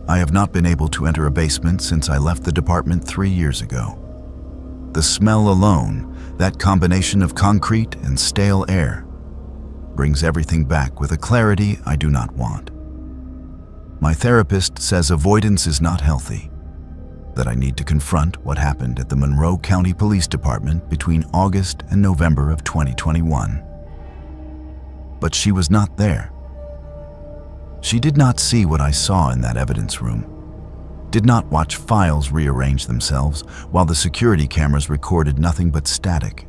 I have not been able to enter a basement since I left the department 3 years ago. The smell alone, that combination of concrete and stale air, brings everything back with a clarity I do not want. My therapist says avoidance is not healthy, that I need to confront what happened at the Monroe County Police Department between August and November of 2021. But she was not there. She did not see what I saw in that evidence room, did not watch files rearrange themselves while the security cameras recorded nothing but static.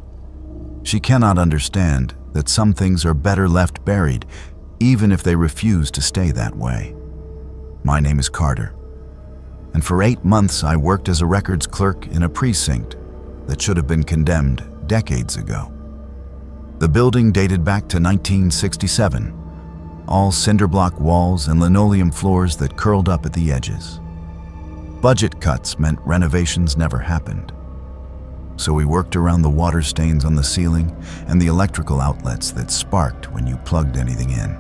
She cannot understand that some things are better left buried, even if they refuse to stay that way. My name is Carter, and for 8 months I worked as a records clerk in a precinct that should have been condemned decades ago. The building dated back to 1967, all cinder block walls and linoleum floors that curled up at the edges. Budget cuts meant renovations never happened, so we worked around the water stains on the ceiling and the electrical outlets that sparked when you plugged anything in.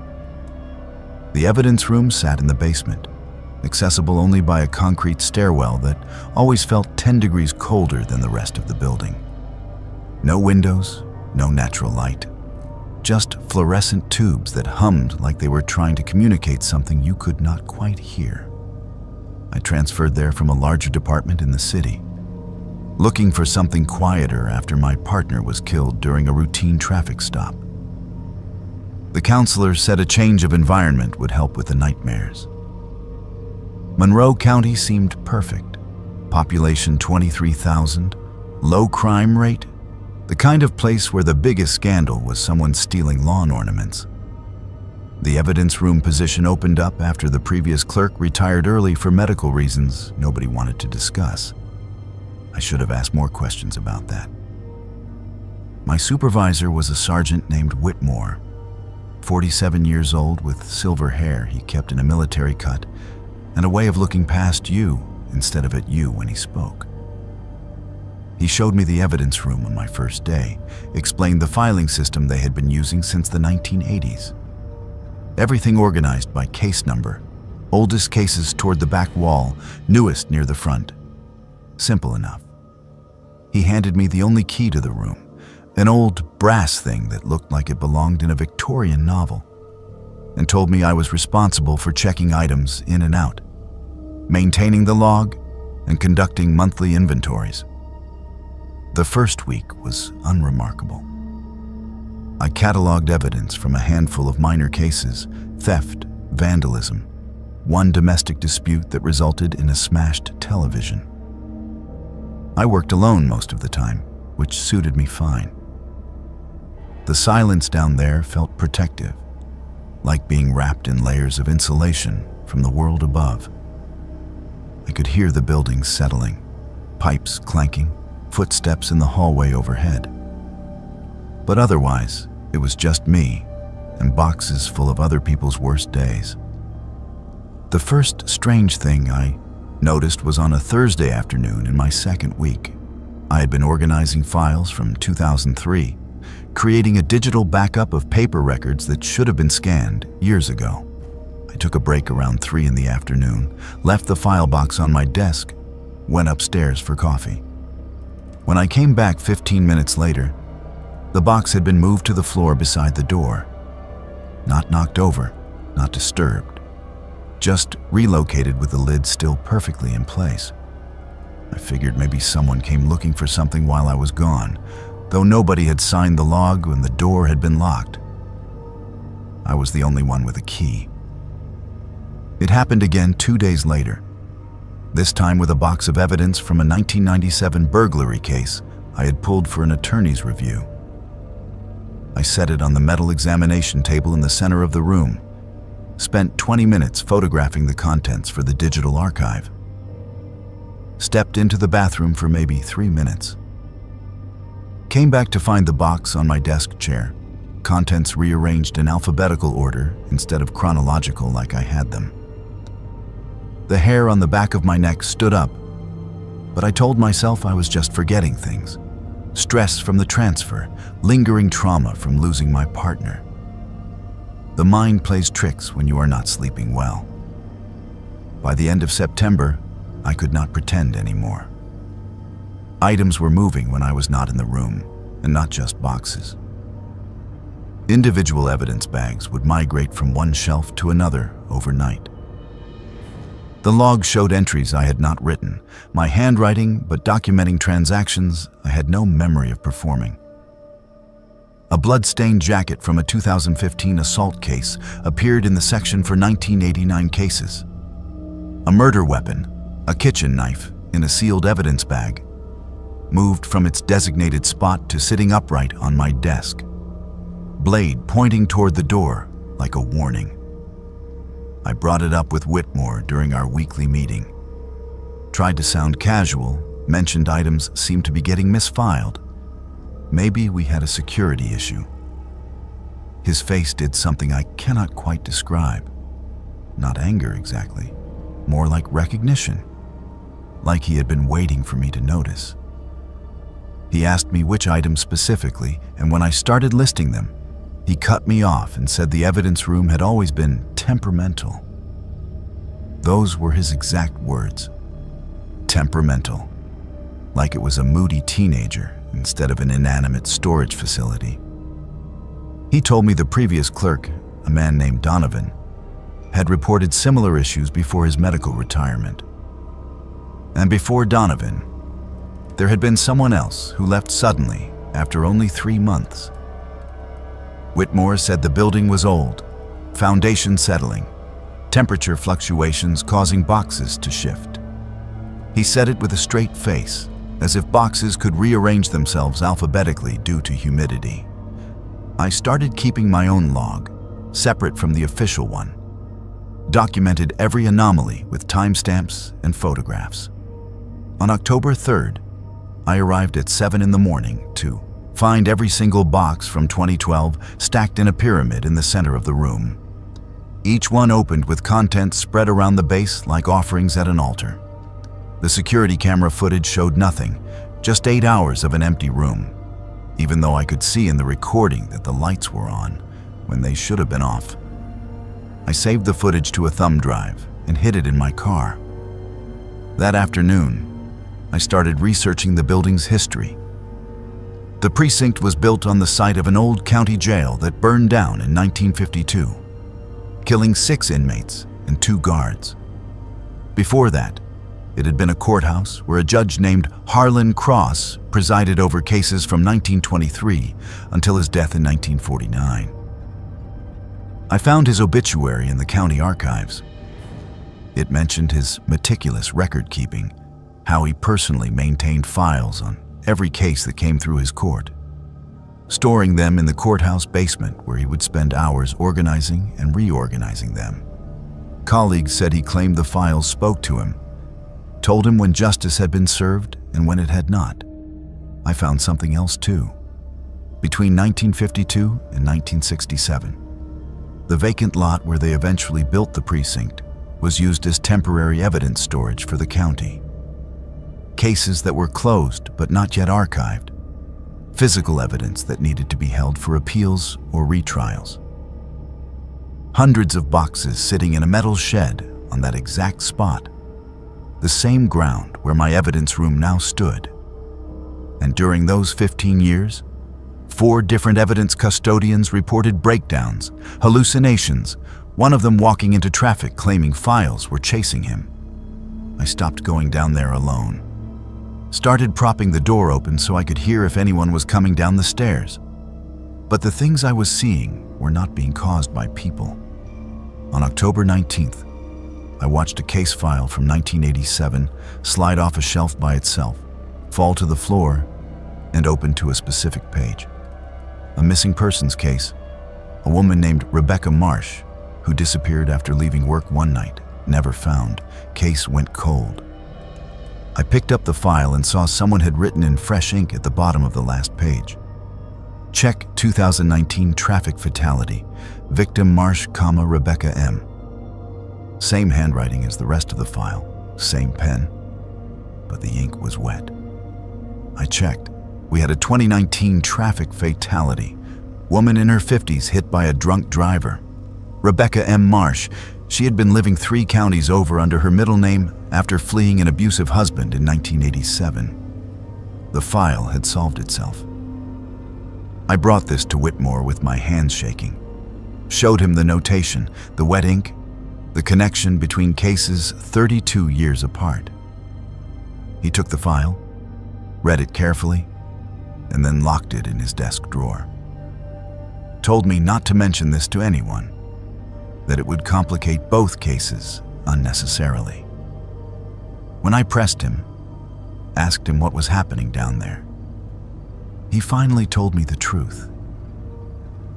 The evidence room sat in the basement, accessible only by a concrete stairwell that always felt 10 degrees colder than the rest of the building. No windows, no natural light, just fluorescent tubes that hummed like they were trying to communicate something you could not quite hear. I transferred there from a larger department in the city, looking for something quieter after my partner was killed during a routine traffic stop. The counselor said a change of environment would help with the nightmares. Monroe County seemed perfect. Population 23,000, low crime rate, the kind of place where the biggest scandal was someone stealing lawn ornaments. The evidence room position opened up after the previous clerk retired early for medical reasons nobody wanted to discuss. I should have asked more questions about that. My supervisor was a sergeant named Whitmore, 47 years old with silver hair he kept in a military cut and a way of looking past you instead of at you when he spoke. He showed me the evidence room on my first day, explained the filing system they had been using since the 1980s. Everything organized by case number, oldest cases toward the back wall, newest near the front. Simple enough. He handed me the only key to the room, an old brass thing that looked like it belonged in a Victorian novel, and told me I was responsible for checking items in and out, maintaining the log, and conducting monthly inventories. The first week was unremarkable. I cataloged evidence from a handful of minor cases, theft, vandalism, one domestic dispute that resulted in a smashed television. I worked alone most of the time, which suited me fine. The silence down there felt protective, like being wrapped in layers of insulation from the world above. I could hear the buildings settling, pipes clanking, footsteps in the hallway overhead. But otherwise, it was just me and boxes full of other people's worst days. The first strange thing I noticed was on a Thursday afternoon in my second week. I had been organizing files from 2003, creating a digital backup of paper records that should have been scanned years ago. I took a break around 3 in the afternoon, left the file box on my desk, went upstairs for coffee. When I came back 15 minutes later, the box had been moved to the floor beside the door. Not knocked over, not disturbed, just relocated with the lid still perfectly in place. I figured maybe someone came looking for something while I was gone, though nobody had signed the log and the door had been locked. I was the only one with a key. It happened again 2 days later, this time with a box of evidence from a 1997 burglary case I had pulled for an attorney's review. I set it on the metal examination table in the center of the room, spent 20 minutes photographing the contents for the digital archive, stepped into the bathroom for maybe 3 minutes, came back to find the box on my desk chair, contents rearranged in alphabetical order instead of chronological like I had them. The hair on the back of my neck stood up, but I told myself I was just forgetting things. Stress from the transfer, lingering trauma from losing my partner. The mind plays tricks when you are not sleeping well. By the end of September, I could not pretend anymore. Items were moving when I was not in the room, and not just boxes. Individual evidence bags would migrate from one shelf to another overnight. The log showed entries I had not written, my handwriting, but documenting transactions I had no memory of performing. A blood-stained jacket from a 2015 assault case appeared in the section for 1989 cases. A murder weapon, a kitchen knife, in a sealed evidence bag, moved from its designated spot to sitting upright on my desk, blade pointing toward the door like a warning. I brought it up with Whitmore during our weekly meeting. Tried to sound casual, mentioned items seemed to be getting misfiled. Maybe we had a security issue. His face did something I cannot quite describe. Not anger exactly, more like recognition, like he had been waiting for me to notice. He asked me which items specifically, and when I started listing them, he cut me off and said the evidence room had always been temperamental. Those were his exact words. Temperamental. Like it was a moody teenager instead of an inanimate storage facility. He told me the previous clerk, a man named Donovan, had reported similar issues before his medical retirement. And before Donovan, there had been someone else who left suddenly after only 3 months. Whitmore said the building was old, foundation settling, temperature fluctuations causing boxes to shift. He said it with a straight face, as if boxes could rearrange themselves alphabetically due to humidity. I started keeping my own log, separate from the official one, documented every anomaly with timestamps and photographs. On October 3rd, I arrived at 7 in the morning to find every single box from 2012 stacked in a pyramid in the center of the room. Each one opened with contents spread around the base like offerings at an altar. The security camera footage showed nothing, just 8 hours of an empty room, even though I could see in the recording that the lights were on when they should have been off. I saved the footage to a thumb drive and hid it in my car. That afternoon, I started researching the building's history. The precinct was built on the site of an old county jail that burned down in 1952, killing 6 inmates and 2 guards. Before that, it had been a courthouse where a judge named Harlan Cross presided over cases from 1923 until his death in 1949. I found his obituary in the county archives. It mentioned his meticulous record-keeping, how he personally maintained files on every case that came through his court, storing them in the courthouse basement where he would spend hours organizing and reorganizing them. Colleagues said he claimed the files spoke to him, told him when justice had been served and when it had not. I found something else too. Between 1952 and 1967, the vacant lot where they eventually built the precinct was used as temporary evidence storage for the county. Cases that were closed but not yet archived, physical evidence that needed to be held for appeals or retrials. Hundreds of boxes sitting in a metal shed on that exact spot, the same ground where my evidence room now stood. And during those 15 years, 4 different evidence custodians reported breakdowns, hallucinations, one of them walking into traffic claiming files were chasing him. I stopped going down there alone. Started propping the door open so I could hear if anyone was coming down the stairs. But the things I was seeing were not being caused by people. On October 19th, I watched a case file from 1987 slide off a shelf by itself, fall to the floor, and open to a specific page. A missing persons case, a woman named Rebecca Marsh, who disappeared after leaving work one night, never found. Case went cold. I picked up the file and saw someone had written in fresh ink at the bottom of the last page. Check 2019 traffic fatality, victim Marsh, Rebecca M. Same handwriting as the rest of the file, same pen, but the ink was wet. I checked. We had a 2019 traffic fatality. Woman in her 50s hit by a drunk driver. Rebecca M. Marsh, She had been living 3 counties over under her middle name after fleeing an abusive husband in 1987. The file had solved itself. I brought this to Whitmore with my hands shaking, showed him the notation, the wet ink, the connection between cases 32 years apart. He took the file, read it carefully, and then locked it in his desk drawer. Told me not to mention this to anyone, that it would complicate both cases unnecessarily. When I pressed him, asked him what was happening down there, he finally told me the truth.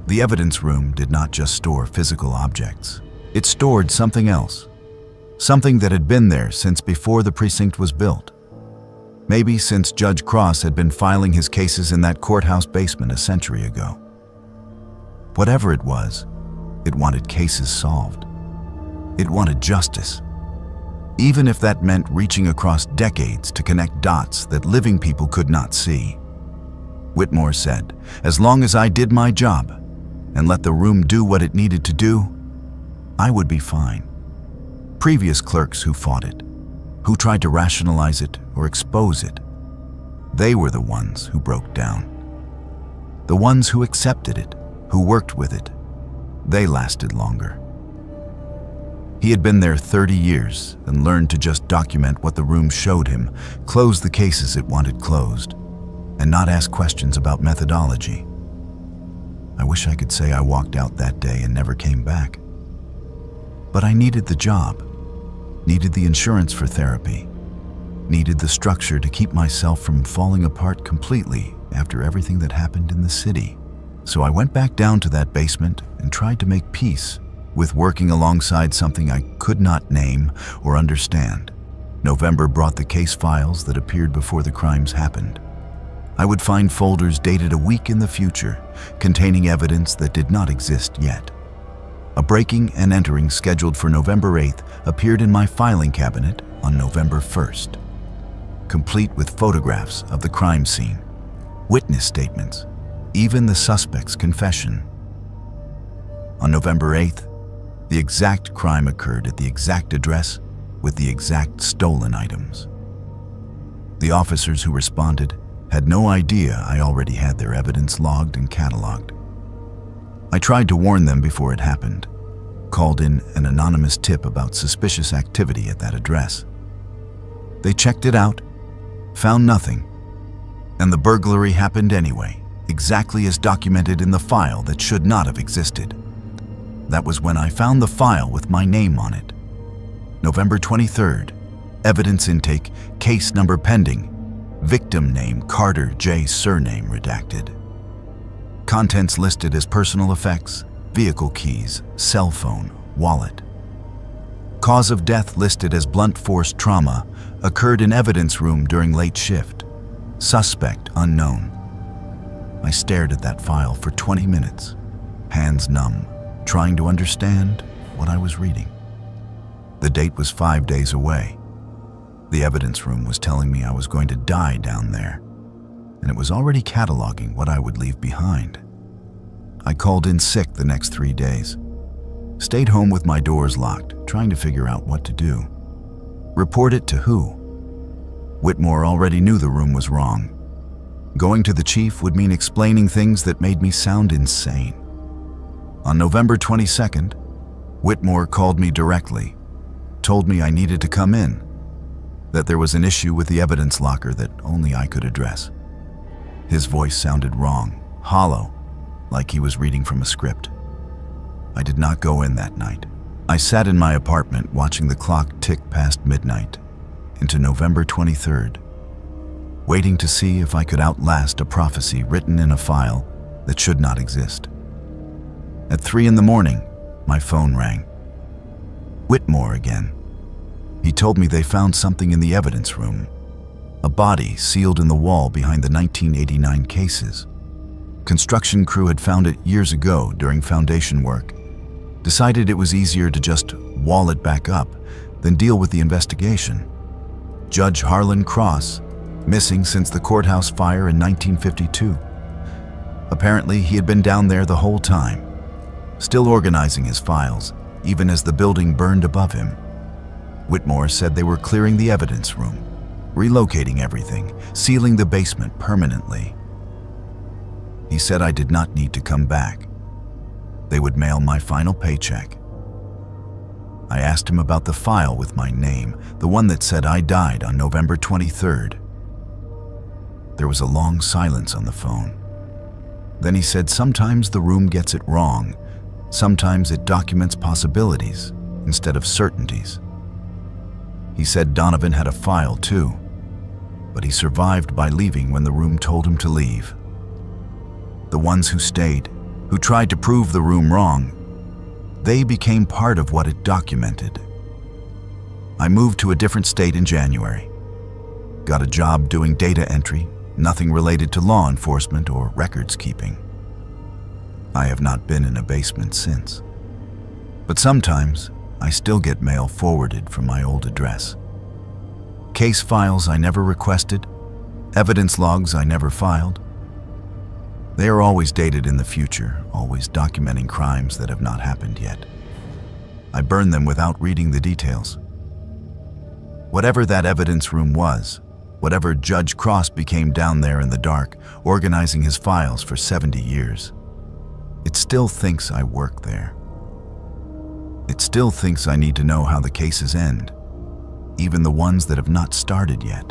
The evidence room did not just store physical objects. It stored something else, something that had been there since before the precinct was built. Maybe since Judge Cross had been filing his cases in that courthouse basement a century ago. Whatever it was, it wanted cases solved. It wanted justice, even if that meant reaching across decades to connect dots that living people could not see. Whitmore said, as long as I did my job and let the room do what it needed to do, I would be fine. Previous clerks who fought it, who tried to rationalize it or expose it, they were the ones who broke down. The ones who accepted it, who worked with it, they lasted longer. He had been there 30 years and learned to just document what the room showed him, close the cases it wanted closed, and not ask questions about methodology. I wish I could say I walked out that day and never came back. But I needed the job, needed the insurance for therapy, needed the structure to keep myself from falling apart completely after everything that happened in the city. So I went back down to that basement and tried to make peace with working alongside something I could not name or understand. November brought the case files that appeared before the crimes happened. I would find folders dated a week in the future, containing evidence that did not exist yet. A breaking and entering scheduled for November 8th appeared in my filing cabinet on November 1st, complete with photographs of the crime scene, witness statements, even the suspect's confession. On November 8th, the exact crime occurred at the exact address with the exact stolen items. The officers who responded had no idea I already had their evidence logged and cataloged. I tried to warn them before it happened, called in an anonymous tip about suspicious activity at that address. They checked it out, found nothing, and the burglary happened anyway, exactly as documented in the file that should not have existed. That was when I found the file with my name on it. November 23rd, evidence intake, case number pending, victim name Carter J. surname redacted. Contents listed as personal effects, vehicle keys, cell phone, wallet. Cause of death listed as blunt force trauma, occurred in evidence room during late shift. Suspect unknown. I stared at that file for 20 minutes, hands numb, trying to understand what I was reading. The date was 5 days away. The evidence room was telling me I was going to die down there, and it was already cataloging what I would leave behind. I called in sick the next 3 days. Stayed home with my doors locked, trying to figure out what to do. Report it to who? Whitmore already knew the room was wrong. Going to the chief would mean explaining things that made me sound insane. On November 22nd, Whitmore called me directly, told me I needed to come in, that there was an issue with the evidence locker that only I could address. His voice sounded wrong, hollow, like he was reading from a script. I did not go in that night. I sat in my apartment watching the clock tick past midnight into November 23rd, waiting to see if I could outlast a prophecy written in a file that should not exist. At 3 in the morning, my phone rang. Whitmore again. He told me they found something in the evidence room, a body sealed in the wall behind the 1989 cases. Construction crew had found it years ago during foundation work, decided it was easier to just wall it back up than deal with the investigation. Judge Harlan Cross, missing since the courthouse fire in 1952. Apparently, he had been down there the whole time, still organizing his files, even as the building burned above him. Whitmore said they were clearing the evidence room, relocating everything, sealing the basement permanently. He said I did not need to come back. They would mail my final paycheck. I asked him about the file with my name, the one that said I died on November 23rd. There was a long silence on the phone. Then he said sometimes the room gets it wrong. Sometimes it documents possibilities instead of certainties. He said Donovan had a file too, but he survived by leaving when the room told him to leave. The ones who stayed, who tried to prove the room wrong, they became part of what it documented. I moved to a different state in January. Got a job doing data entry, nothing related to law enforcement or records keeping. I have not been in a basement since. But sometimes, I still get mail forwarded from my old address. Case files I never requested, evidence logs I never filed. They are always dated in the future, always documenting crimes that have not happened yet. I burn them without reading the details. Whatever that evidence room was, whatever Judge Cross became down there in the dark, organizing his files for 70 years, it still thinks I work there. It still thinks I need to know how the cases end, even the ones that have not started yet.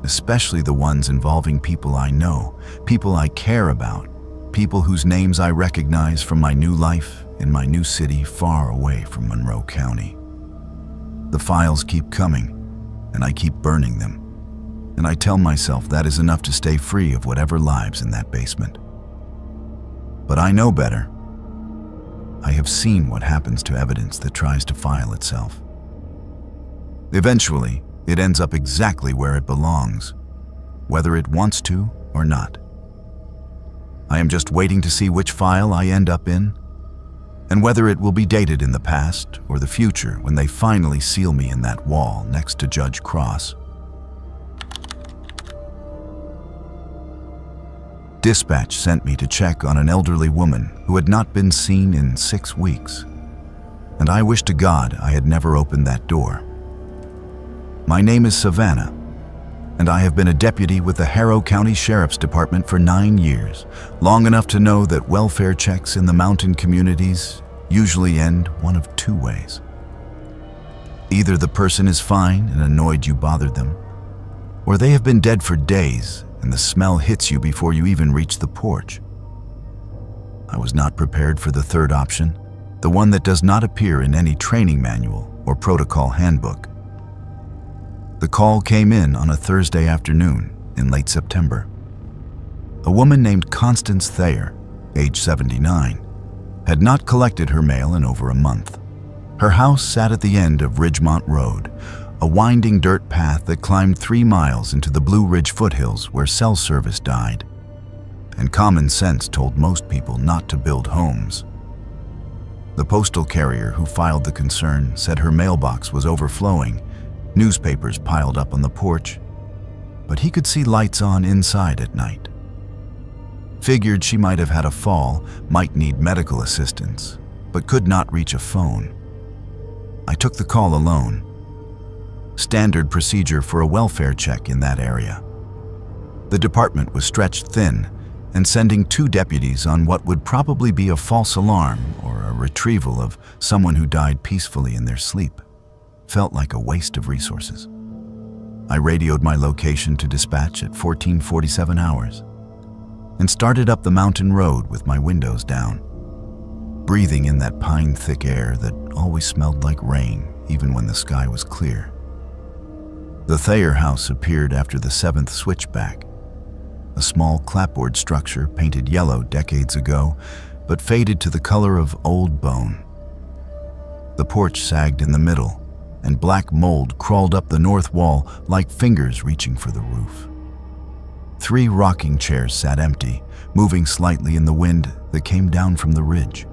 Especially the ones involving people I know, people I care about, people whose names I recognize from my new life in my new city far away from Monroe County. The files keep coming, and I keep burning them, and I tell myself that is enough to stay free of whatever lives in that basement. But I know better. I have seen what happens to evidence that tries to file itself. Eventually, it ends up exactly where it belongs, whether it wants to or not. I am just waiting to see which file I end up in, and whether it will be dated in the past or the future when they finally seal me in that wall next to Judge Cross. Dispatch sent me to check on an elderly woman who had not been seen in 6 weeks, and I wish to God I had never opened that door. My name is Savannah, and I have been a deputy with the Harrow County Sheriff's Department for 9 years, long enough to know that welfare checks in the mountain communities usually end one of 2 ways. Either the person is fine and annoyed you bothered them, or they have been dead for days and the smell hits you before you even reach the porch. I was not prepared for the third option, the one that does not appear in any training manual or protocol handbook. The call came in on a Thursday afternoon in late September. A woman named Constance Thayer, age 79, had not collected her mail in over a month. Her house sat at the end of Ridgemont Road, a winding dirt path that climbed 3 miles into the Blue Ridge foothills where cell service died. And common sense told most people not to build homes. The postal carrier who filed the concern said her mailbox was overflowing, newspapers piled up on the porch, but he could see lights on inside at night. Figured she might have had a fall, might need medical assistance, but could not reach a phone. I took the call alone. Standard procedure for a welfare check in that area. The department was stretched thin, and sending 2 deputies on what would probably be a false alarm or a retrieval of someone who died peacefully in their sleep felt like a waste of resources. I radioed my location to dispatch at 14:47 hours and started up the mountain road with my windows down, breathing in that pine-thick air that always smelled like rain even when the sky was clear. The Thayer house appeared after the 7th switchback, a small clapboard structure painted yellow decades ago but faded to the color of old bone. The porch sagged in the middle, and black mold crawled up the north wall like fingers reaching for the roof. 3 rocking chairs sat empty, moving slightly in the wind that came down from the ridge.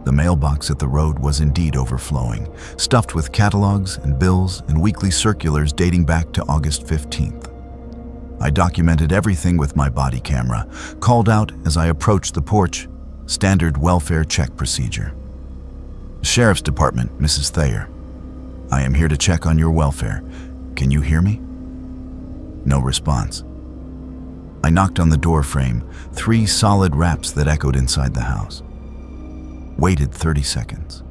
The mailbox at the road was indeed overflowing, stuffed with catalogs and bills and weekly circulars dating back to August 15th. I documented everything with my body camera, called out as I approached the porch, standard welfare check procedure. Sheriff's Department, Mrs. Thayer. I am here to check on your welfare. Can you hear me? No response. I knocked on the door frame, 3 solid raps that echoed inside the house. Waited 30 seconds.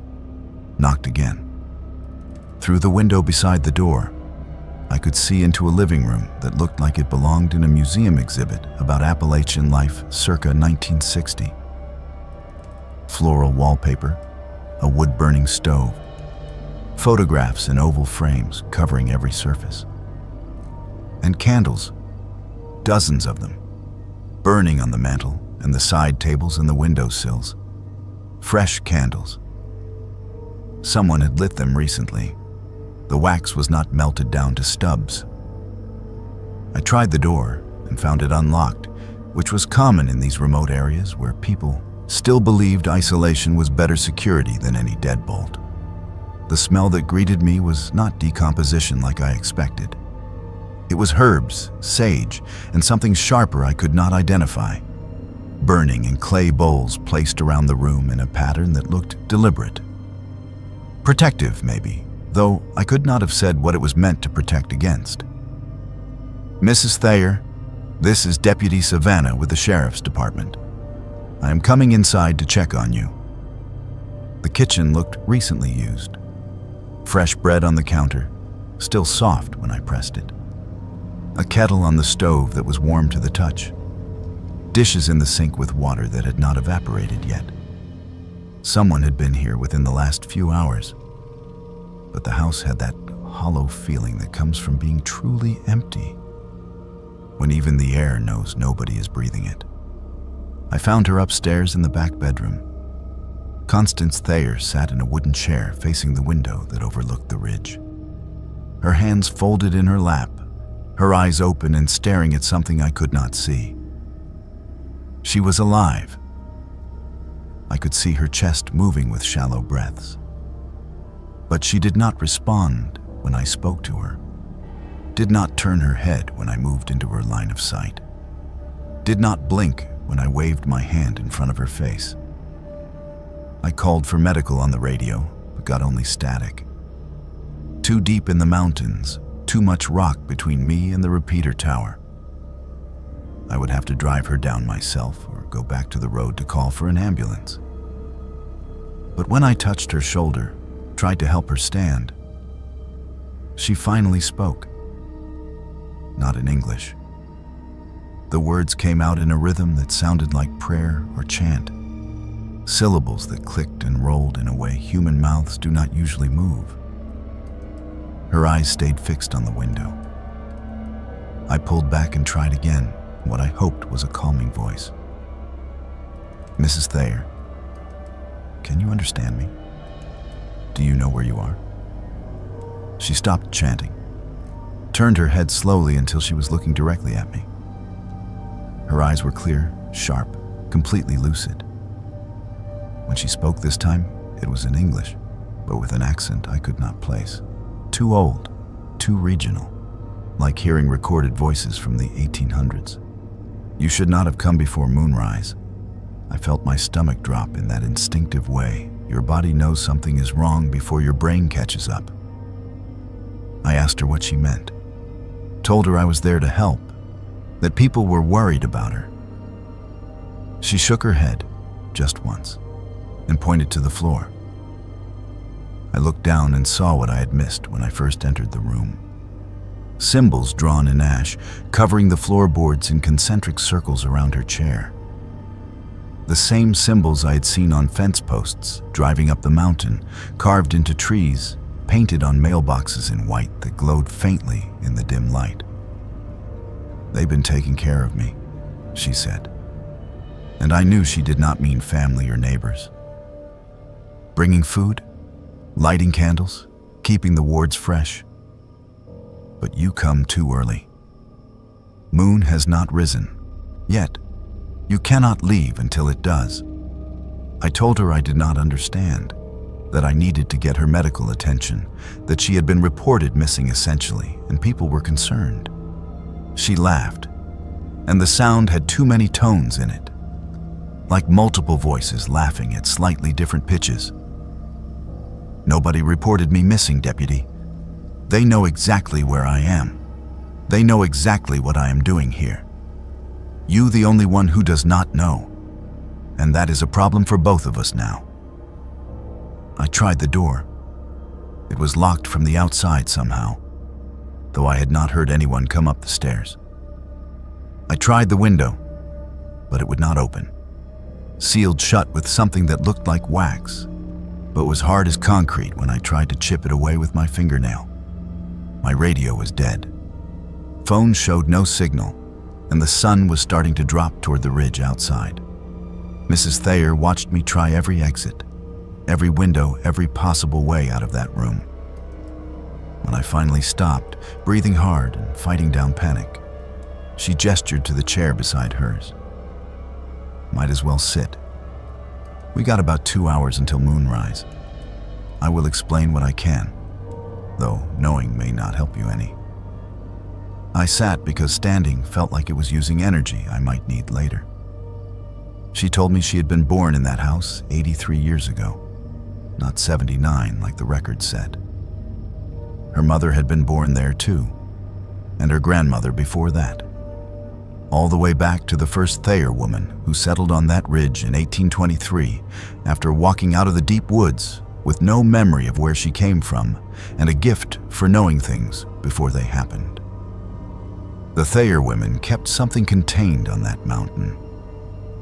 Knocked again. Through the window beside the door, I could see into a living room that looked like it belonged in a museum exhibit about Appalachian life circa 1960. Floral wallpaper, a wood-burning stove, photographs in oval frames covering every surface, and candles, dozens of them, burning on the mantel and the side tables and the windowsills. Fresh candles. Someone had lit them recently. The wax was not melted down to stubs. I tried the door and found it unlocked, which was common in these remote areas where people still believed isolation was better security than any deadbolt. The smell that greeted me was not decomposition like I expected. It was herbs, sage, and something sharper I could not identify, burning in clay bowls placed around the room in a pattern that looked deliberate. Protective, maybe, though I could not have said what it was meant to protect against. Mrs. Thayer, this is Deputy Savannah with the Sheriff's Department. I am coming inside to check on you. The kitchen looked recently used. Fresh bread on the counter, still soft when I pressed it. A kettle on the stove that was warm to the touch. Dishes in the sink with water that had not evaporated yet. Someone had been here within the last few hours. But the house had that hollow feeling that comes from being truly empty, when even the air knows nobody is breathing it. I found her upstairs in the back bedroom. Constance Thayer sat in a wooden chair facing the window that overlooked the ridge. Her hands folded in her lap, her eyes open and staring at something I could not see. She was alive. I could see her chest moving with shallow breaths. But she did not respond when I spoke to her, did not turn her head when I moved into her line of sight, did not blink when I waved my hand in front of her face. I called for medical on the radio, but got only static. Too deep in the mountains, too much rock between me and the repeater tower. I would have to drive her down myself or go back to the road to call for an ambulance. But when I touched her shoulder, tried to help her stand, she finally spoke. Not in English. The words came out in a rhythm that sounded like prayer or chant, syllables that clicked and rolled in a way human mouths do not usually move. Her eyes stayed fixed on the window. I pulled back and tried again, what I hoped was a calming voice. Mrs. Thayer, can you understand me? Do you know where you are? She stopped chanting, turned her head slowly until she was looking directly at me. Her eyes were clear, sharp, completely lucid. When she spoke this time, it was in English, but with an accent I could not place. Too old, too regional, like hearing recorded voices from the 1800s. You should not have come before moonrise. I felt my stomach drop in that instinctive way. Your body knows something is wrong before your brain catches up. I asked her what she meant. Told her I was there to help, that people were worried about her. She shook her head, just once, and pointed to the floor. I looked down and saw what I had missed when I first entered the room. Symbols drawn in ash, covering the floorboards in concentric circles around her chair. The same symbols I had seen on fence posts, driving up the mountain, carved into trees, painted on mailboxes in white that glowed faintly in the dim light. They've been taking care of me, she said. And I knew she did not mean family or neighbors. Bringing food, lighting candles, keeping the wards fresh. But you come too early. Moon has not risen, yet. You cannot leave until it does. I told her I did not understand, that I needed to get her medical attention, that she had been reported missing essentially, and people were concerned. She laughed, and the sound had too many tones in it, like multiple voices laughing at slightly different pitches. Nobody reported me missing, Deputy. They know exactly where I am. They know exactly what I am doing here. You, the only one who does not know. And that is a problem for both of us now. I tried the door. It was locked from the outside somehow, though I had not heard anyone come up the stairs. I tried the window, but it would not open. Sealed shut with something that looked like wax, but was hard as concrete when I tried to chip it away with my fingernail. My radio was dead. Phone showed no signal, and the sun was starting to drop toward the ridge outside. Mrs. Thayer watched me try every exit, every window, every possible way out of that room. When I finally stopped, breathing hard and fighting down panic, she gestured to the chair beside hers. Might as well sit. We got about 2 hours until moonrise. I will explain what I can, though knowing may not help you any. I sat because standing felt like it was using energy I might need later. She told me she had been born in that house 83 years ago, not 79 like the record said. Her mother had been born there too, and her grandmother before that. All the way back to the first Thayer woman who settled on that ridge in 1823 after walking out of the deep woods with no memory of where she came from and a gift for knowing things before they happened. The Thayer women kept something contained on that mountain,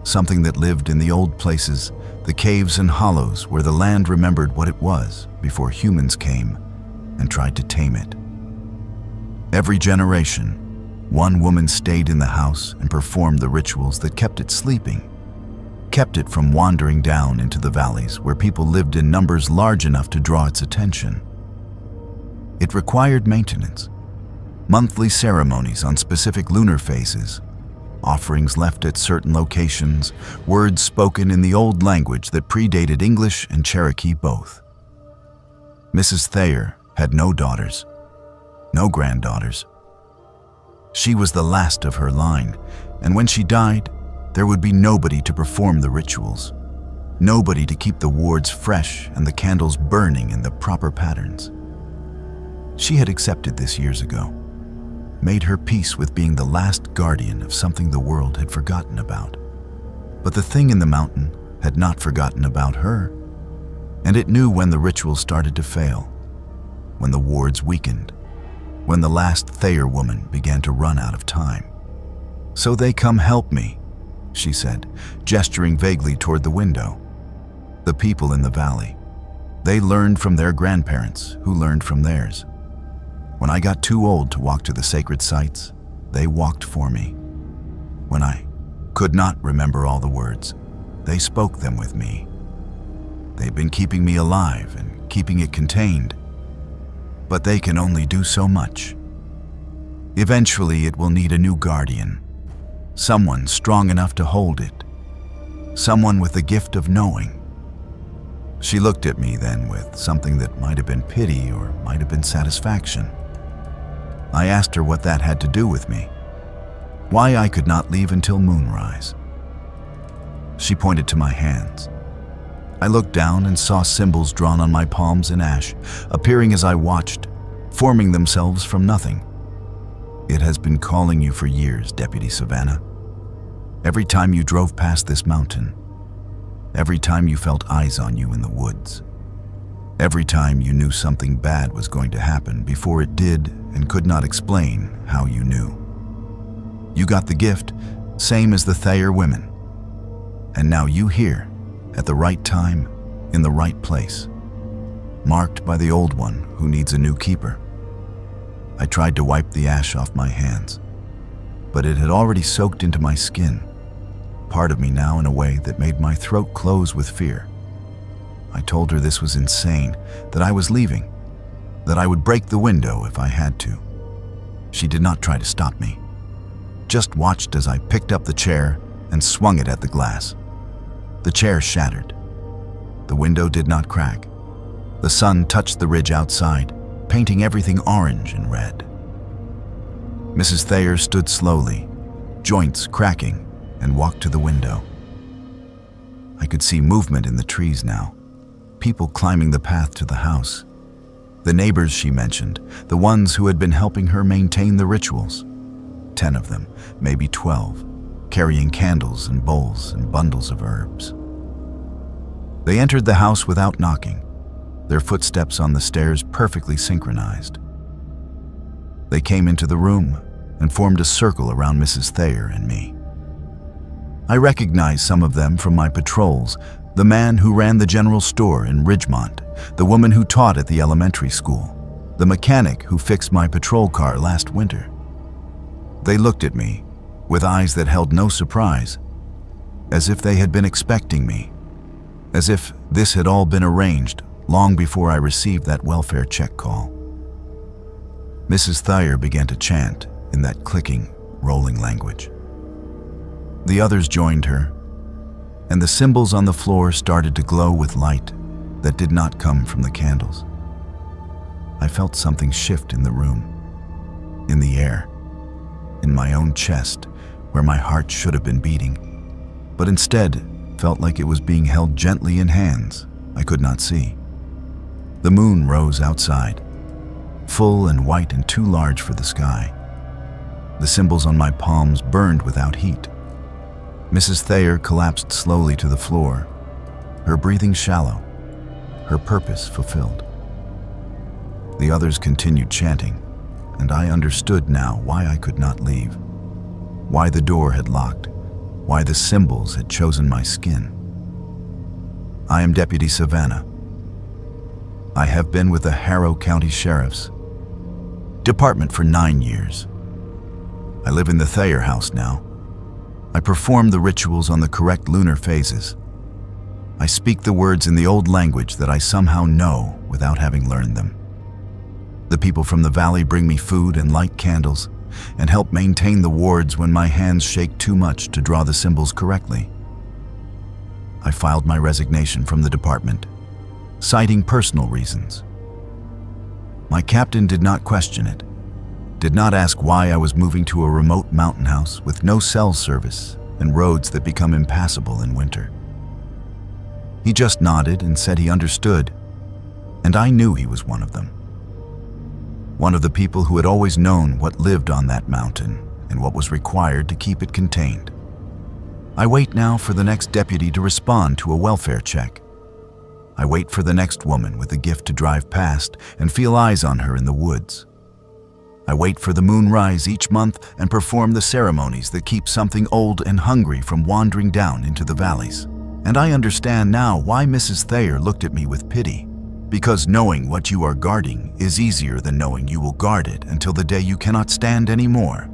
something that lived in the old places, the caves and hollows where the land remembered what it was before humans came and tried to tame it. Every generation, one woman stayed in the house and performed the rituals that kept it sleeping, kept it from wandering down into the valleys where people lived in numbers large enough to draw its attention. It required maintenance, monthly ceremonies on specific lunar phases, offerings left at certain locations, words spoken in the old language that predated English and Cherokee both. Mrs. Thayer had no daughters, no granddaughters. She was the last of her line, and when she died, there would be nobody to perform the rituals, nobody to keep the wards fresh and the candles burning in the proper patterns. She had accepted this years ago, made her peace with being the last guardian of something the world had forgotten about. But the thing in the mountain had not forgotten about her, and it knew when the rituals started to fail, when the wards weakened, when the last Thayer woman began to run out of time. "So they come help me," she said, gesturing vaguely toward the window. "The people in the valley. They learned from their grandparents, who learned from theirs. When I got too old to walk to the sacred sites, they walked for me. When I could not remember all the words, they spoke them with me. They've been keeping me alive and keeping it contained, but they can only do so much. Eventually it will need a new guardian, someone strong enough to hold it, someone with the gift of knowing." She looked at me then with something that might have been pity or might have been satisfaction. I asked her what that had to do with me, why I could not leave until moonrise. She pointed to my hands. I looked down and saw symbols drawn on my palms in ash, appearing as I watched, forming themselves from nothing. "It has been calling you for years, Deputy Savannah. Every time you drove past this mountain, every time you felt eyes on you in the woods, every time you knew something bad was going to happen before it did and could not explain how you knew. You got the gift, same as the Thayer women. And now you here, at the right time, in the right place, marked by the old one who needs a new keeper." I tried to wipe the ash off my hands, but it had already soaked into my skin, part of me now in a way that made my throat close with fear. I told her this was insane, that I was leaving, that I would break the window if I had to. She did not try to stop me, just watched as I picked up the chair and swung it at the glass. The chair shattered. The window did not crack. The sun touched the ridge outside, painting everything orange and red. Mrs. Thayer stood slowly, joints cracking, and walked to the window. I could see movement in the trees now, people climbing the path to the house. The neighbors she mentioned, the ones who had been helping her maintain the rituals. 10 of them, maybe 12, carrying candles and bowls and bundles of herbs. They entered the house without knocking, their footsteps on the stairs perfectly synchronized. They came into the room and formed a circle around Mrs. Thayer and me. I recognized some of them from my patrols, the man who ran the general store in Ridgemont, the woman who taught at the elementary school, the mechanic who fixed my patrol car last winter. They looked at me with eyes that held no surprise, as if they had been expecting me, as if this had all been arranged long before I received that welfare check call. Mrs. Thayer began to chant in that clicking, rolling language. The others joined her, and the symbols on the floor started to glow with light that did not come from the candles. I felt something shift in the room, in the air, in my own chest, where my heart should have been beating, but instead felt like it was being held gently in hands I could not see. The moon rose outside, full and white and too large for the sky. The symbols on my palms burned without heat. Mrs. Thayer collapsed slowly to the floor, her breathing shallow, her purpose fulfilled. The others continued chanting, and I understood now why I could not leave, why the door had locked, why the symbols had chosen my skin. I am Deputy Savannah. I have been with the Harrow County Sheriff's Department for 9 years. I live in the Thayer house now. I perform the rituals on the correct lunar phases. I speak the words in the old language that I somehow know without having learned them. The people from the valley bring me food and light candles and help maintain the wards when my hands shake too much to draw the symbols correctly. I filed my resignation from the department, citing personal reasons. My captain did not question it, did not ask why I was moving to a remote mountain house with no cell service and roads that become impassable in winter. He just nodded and said he understood, and I knew he was one of them. One of the people who had always known what lived on that mountain and what was required to keep it contained. I wait now for the next deputy to respond to a welfare check. I wait for the next woman with a gift to drive past and feel eyes on her in the woods. I wait for the moonrise each month and perform the ceremonies that keep something old and hungry from wandering down into the valleys. And I understand now why Mrs. Thayer looked at me with pity, because knowing what you are guarding is easier than knowing you will guard it until the day you cannot stand anymore.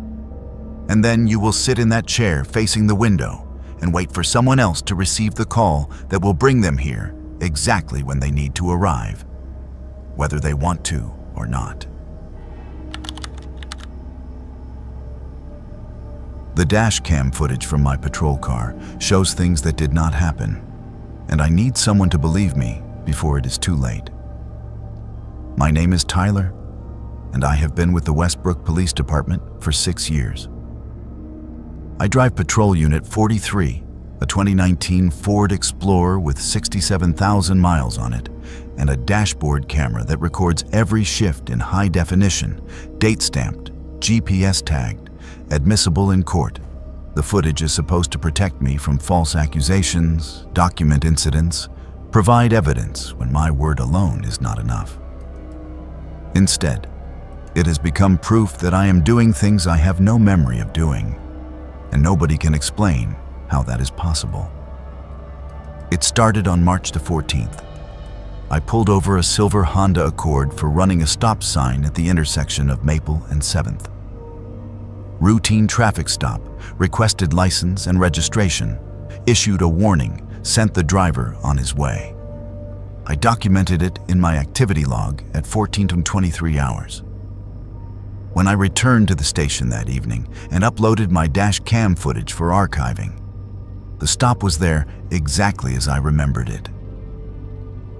And then you will sit in that chair facing the window and wait for someone else to receive the call that will bring them here exactly when they need to arrive, whether they want to or not. The dash cam footage from my patrol car shows things that did not happen, and I need someone to believe me before it is too late. My name is Tyler, and I have been with the Westbrook Police Department for 6 years. I drive Patrol Unit 43, a 2019 Ford Explorer with 67,000 miles on it, and a dashboard camera that records every shift in high definition, date-stamped, GPS-tagged, admissible in court. The footage is supposed to protect me from false accusations, document incidents, provide evidence when my word alone is not enough. Instead, it has become proof that I am doing things I have no memory of doing, and nobody can explain how that is possible. It started on March the 14th. I pulled over a silver Honda Accord for running a stop sign at the intersection of Maple and 7th. Routine traffic stop, requested license and registration, issued a warning, sent the driver on his way. I documented it in my activity log at 14:23 hours. When I returned to the station that evening and uploaded my dash cam footage for archiving, the stop was there exactly as I remembered it.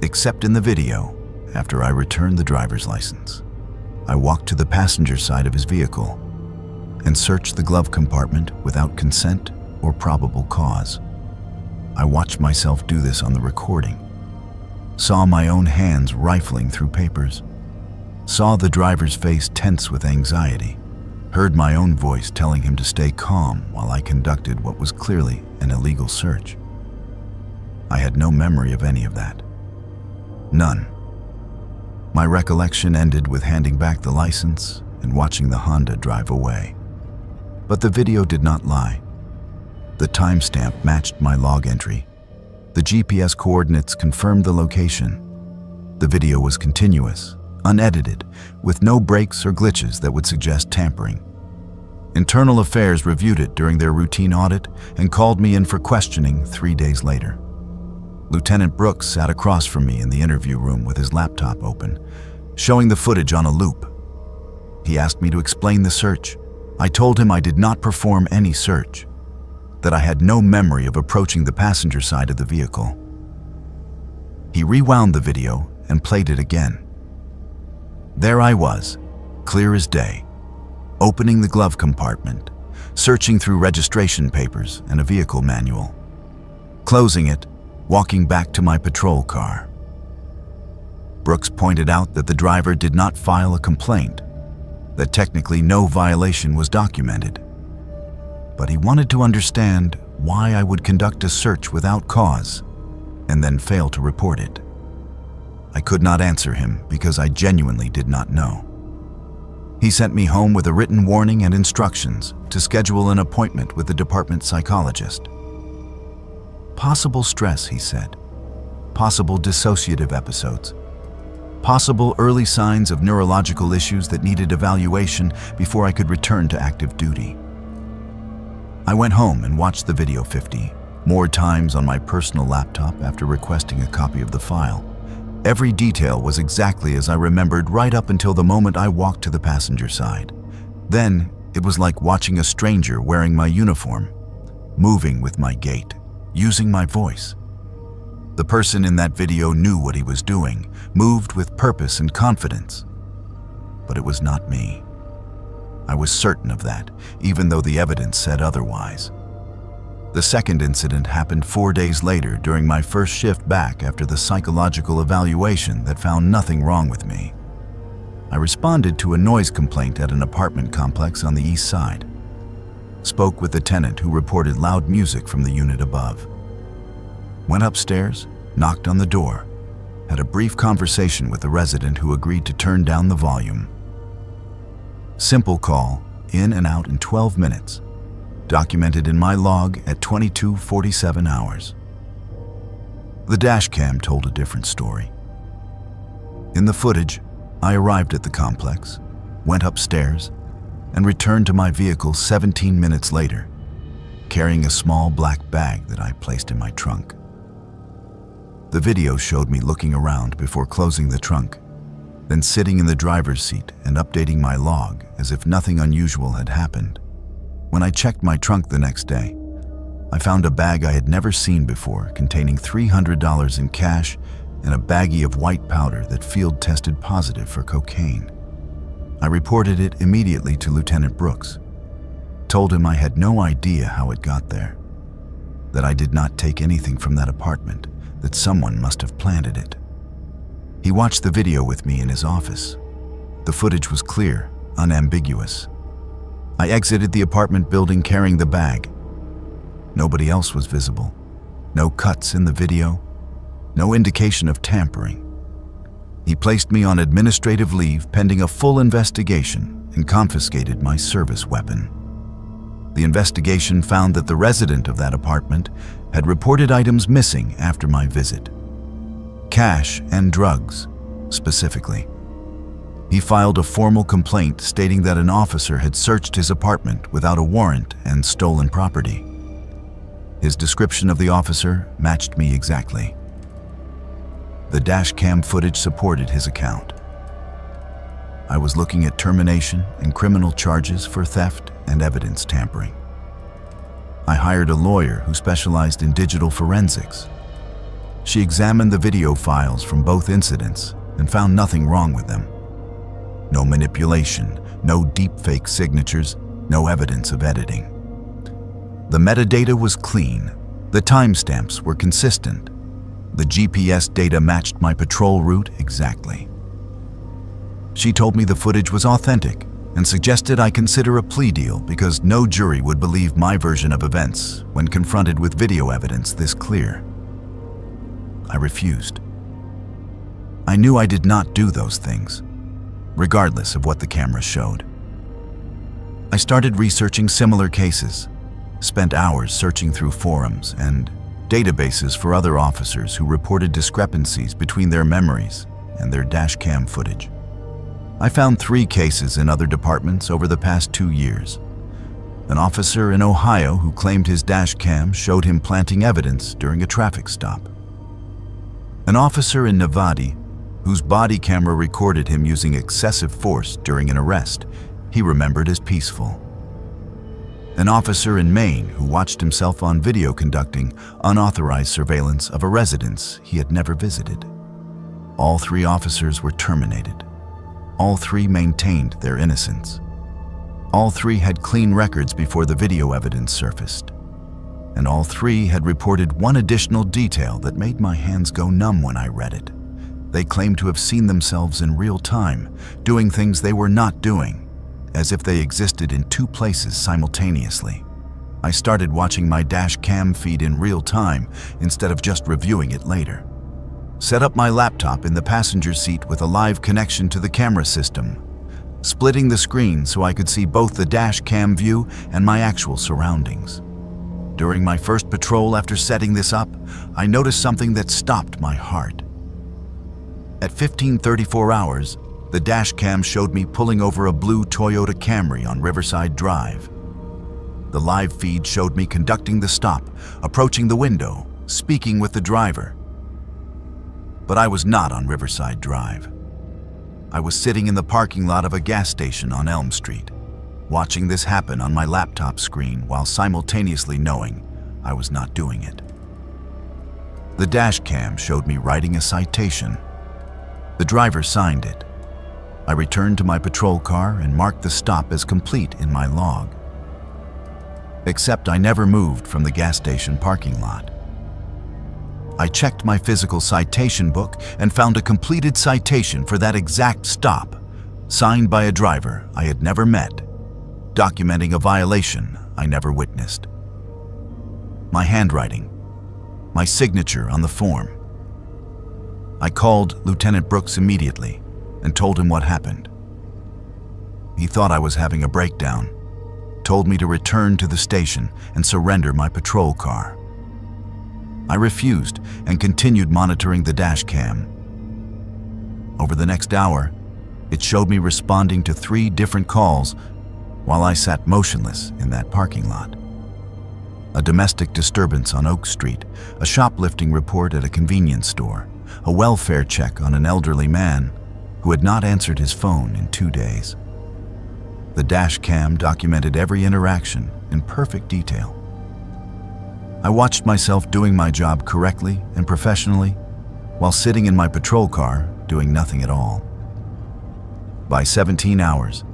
Except in the video, after I returned the driver's license, I walked to the passenger side of his vehicle and searched the glove compartment without consent or probable cause. I watched myself do this on the recording, saw my own hands rifling through papers, saw the driver's face tense with anxiety, heard my own voice telling him to stay calm while I conducted what was clearly an illegal search. I had no memory of any of that. None. My recollection ended with handing back the license and watching the Honda drive away. But the video did not lie. The timestamp matched my log entry. The GPS coordinates confirmed the location. The video was continuous, unedited, with no breaks or glitches that would suggest tampering. Internal Affairs reviewed it during their routine audit and called me in for questioning 3 days later. Lieutenant Brooks sat across from me in the interview room with his laptop open, showing the footage on a loop. He asked me to explain the search. I told him I did not perform any search, that I had no memory of approaching the passenger side of the vehicle. He rewound the video and played it again. There I was, clear as day, opening the glove compartment, searching through registration papers and a vehicle manual, closing it, walking back to my patrol car. Brooks pointed out that the driver did not file a complaint, that technically no violation was documented. But he wanted to understand why I would conduct a search without cause and then fail to report it. I could not answer him because I genuinely did not know. He sent me home with a written warning and instructions to schedule an appointment with the department psychologist. Possible stress, he said. Possible dissociative episodes. Possible early signs of neurological issues that needed evaluation before I could return to active duty. I went home and watched the video 50 more times on my personal laptop after requesting a copy of the file. Every detail was exactly as I remembered right up until the moment I walked to the passenger side. Then, it was like watching a stranger wearing my uniform, moving with my gait, using my voice. The person in that video knew what he was doing, moved with purpose and confidence. But it was not me. I was certain of that, even though the evidence said otherwise. The second incident happened 4 days later during my first shift back after the psychological evaluation that found nothing wrong with me. I responded to a noise complaint at an apartment complex on the east side. Spoke with the tenant who reported loud music from the unit above. Went upstairs, knocked on the door, had a brief conversation with the resident who agreed to turn down the volume. Simple call, in and out in 12 minutes, documented in my log at 22:47 hours. The dash cam told a different story. In the footage, I arrived at the complex, went upstairs, and returned to my vehicle 17 minutes later, carrying a small black bag that I placed in my trunk. The video showed me looking around before closing the trunk, then sitting in the driver's seat and updating my log as if nothing unusual had happened. When I checked my trunk the next day, I found a bag I had never seen before containing $300 in cash and a baggie of white powder that field tested positive for cocaine. I reported it immediately to Lieutenant Brooks, told him I had no idea how it got there, that I did not take anything from that apartment, that someone must have planted it. He watched the video with me in his office. The footage was clear, unambiguous. I exited the apartment building carrying the bag. Nobody else was visible. No cuts in the video. No indication of tampering. He placed me on administrative leave pending a full investigation and confiscated my service weapon. The investigation found that the resident of that apartment had reported items missing after my visit. Cash and drugs, specifically. He filed a formal complaint stating that an officer had searched his apartment without a warrant and stolen property. His description of the officer matched me exactly. The dash cam footage supported his account. I was looking at termination and criminal charges for theft and evidence tampering. I hired a lawyer who specialized in digital forensics. She examined the video files from both incidents and found nothing wrong with them. No manipulation, no deepfake signatures, no evidence of editing. The metadata was clean, the timestamps were consistent, The GPS data matched my patrol route exactly. She told me the footage was authentic and suggested I consider a plea deal because no jury would believe my version of events when confronted with video evidence this clear. I refused. I knew I did not do those things, regardless of what the camera showed. I started researching similar cases, spent hours searching through forums and databases for other officers who reported discrepancies between their memories and their dashcam footage. I found 3 cases in other departments over the past 2 years. An officer in Ohio who claimed his dashcam showed him planting evidence during a traffic stop. An officer in Nevada whose body camera recorded him using excessive force during an arrest he remembered as peaceful. An officer in Maine who watched himself on video conducting unauthorized surveillance of a residence he had never visited. All 3 officers were terminated. All 3 maintained their innocence. All 3 had clean records before the video evidence surfaced. And all 3 had reported one additional detail that made my hands go numb when I read it. They claimed to have seen themselves in real time, doing things they were not doing, as if they existed in 2 places simultaneously. I started watching my dash cam feed in real time instead of just reviewing it later. Set up my laptop in the passenger seat with a live connection to the camera system, splitting the screen so I could see both the dash cam view and my actual surroundings. During my first patrol after setting this up, I noticed something that stopped my heart. At 15:34 hours, the dash cam showed me pulling over a blue Toyota Camry on Riverside Drive. The live feed showed me conducting the stop, approaching the window, speaking with the driver. But I was not on Riverside Drive. I was sitting in the parking lot of a gas station on Elm Street, watching this happen on my laptop screen while simultaneously knowing I was not doing it. The dash cam showed me writing a citation. The driver signed it. I returned to my patrol car and marked the stop as complete in my log. Except I never moved from the gas station parking lot. I checked my physical citation book and found a completed citation for that exact stop, signed by a driver I had never met, documenting a violation I never witnessed. My handwriting, my signature on the form. I called Lieutenant Brooks immediately and told him what happened. He thought I was having a breakdown, told me to return to the station and surrender my patrol car. I refused and continued monitoring the dash cam. Over the next hour, it showed me responding to 3 different calls while I sat motionless in that parking lot. A domestic disturbance on Oak Street, a shoplifting report at a convenience store, a welfare check on an elderly man who had not answered his phone in 2 days. The dash cam documented every interaction in perfect detail. I watched myself doing my job correctly and professionally while sitting in my patrol car doing nothing at all. By 17 hours,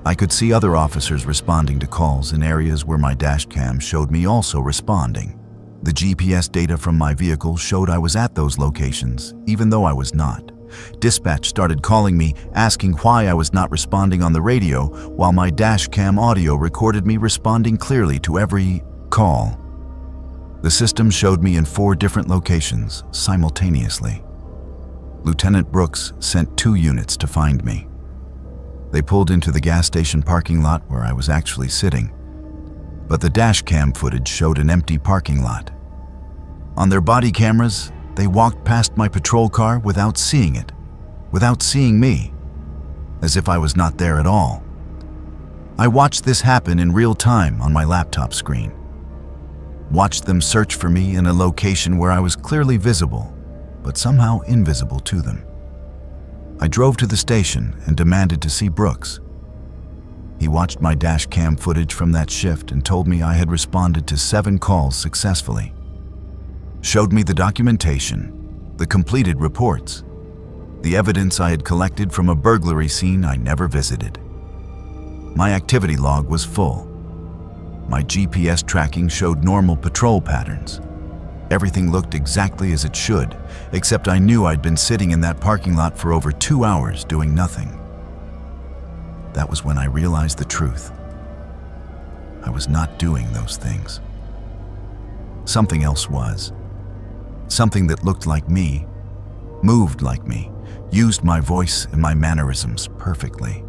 I could see other officers responding to calls in areas where my dash cam showed me also responding. The GPS data from my vehicle showed I was at those locations, even though I was not. Dispatch started calling me, asking why I was not responding on the radio, while my dash cam audio recorded me responding clearly to every call. The system showed me in 4 different locations simultaneously. Lieutenant Brooks sent 2 units to find me. They pulled into the gas station parking lot where I was actually sitting, but the dash cam footage showed an empty parking lot. On their body cameras, they walked past my patrol car without seeing it, without seeing me, as if I was not there at all. I watched this happen in real time on my laptop screen. Watched them search for me in a location where I was clearly visible, but somehow invisible to them. I drove to the station and demanded to see Brooks. He watched my dash cam footage from that shift and told me I had responded to 7 calls successfully. Showed me the documentation, the completed reports, the evidence I had collected from a burglary scene I never visited. My activity log was full. My GPS tracking showed normal patrol patterns. Everything looked exactly as it should, except I knew I'd been sitting in that parking lot for over 2 hours doing nothing. That was when I realized the truth. I was not doing those things. Something else was. Something that looked like me, moved like me, used my voice and my mannerisms perfectly.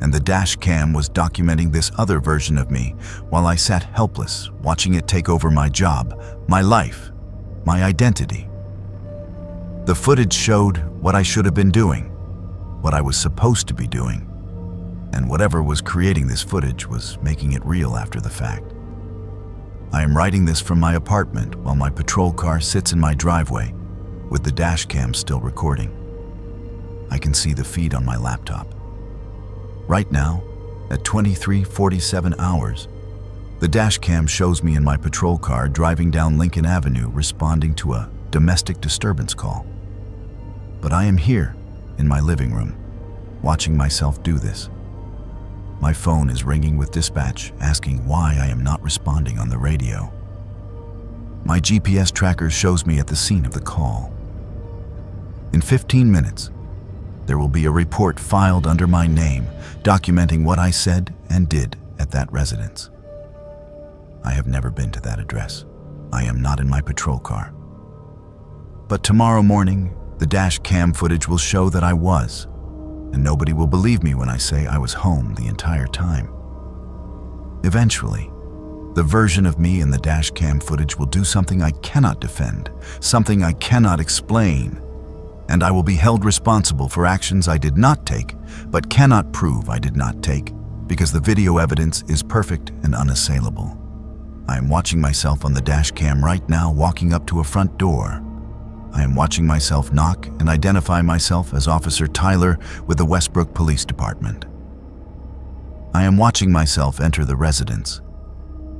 And the dash cam was documenting this other version of me while I sat helpless, watching it take over my job, my life, my identity. The footage showed what I should have been doing, what I was supposed to be doing, and whatever was creating this footage was making it real after the fact. I am writing this from my apartment while my patrol car sits in my driveway, with the dash cam still recording. I can see the feed on my laptop. Right now, at 23:47 hours, the dash cam shows me in my patrol car driving down Lincoln Avenue responding to a domestic disturbance call. But I am here, in my living room, watching myself do this. My phone is ringing with dispatch, asking why I am not responding on the radio. My GPS tracker shows me at the scene of the call. In 15 minutes, there will be a report filed under my name documenting what I said and did at that residence. I have never been to that address. I am not in my patrol car. But tomorrow morning, the dash cam footage will show that I was, and nobody will believe me when I say I was home the entire time. Eventually, the version of me in the dash cam footage will do something I cannot defend, something I cannot explain, and I will be held responsible for actions I did not take, but cannot prove I did not take, because the video evidence is perfect and unassailable. I am watching myself on the dash cam right now walking up to a front door. I am watching myself knock and identify myself as Officer Tyler with the Westbrook Police Department. I am watching myself enter the residence,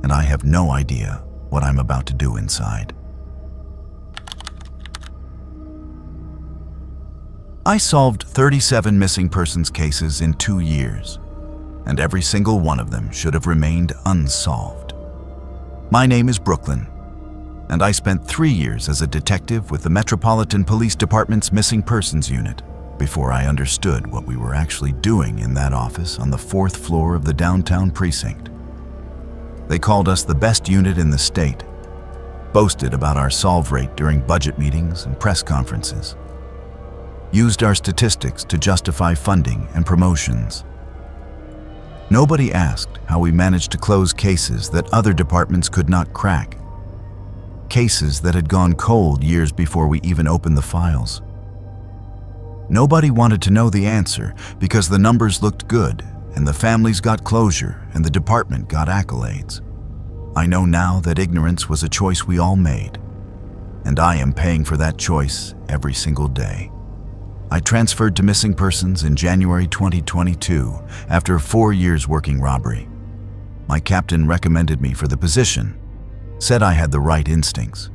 and I have no idea what I'm about to do inside. I solved 37 missing persons cases in 2 years, and every single one of them should have remained unsolved. My name is Brooklyn, and I spent 3 years as a detective with the Metropolitan Police Department's Missing Persons Unit before I understood what we were actually doing in that office on the 4th floor of the downtown precinct. They called us the best unit in the state, boasted about our solve rate during budget meetings and press conferences, used our statistics to justify funding and promotions. Nobody asked how we managed to close cases that other departments could not crack, cases that had gone cold years before we even opened the files. Nobody wanted to know the answer because the numbers looked good and the families got closure and the department got accolades. I know now that ignorance was a choice we all made, and I am paying for that choice every single day. I transferred to missing persons in January 2022 after 4 years working robbery. My captain recommended me for the position, said I had the right instincts,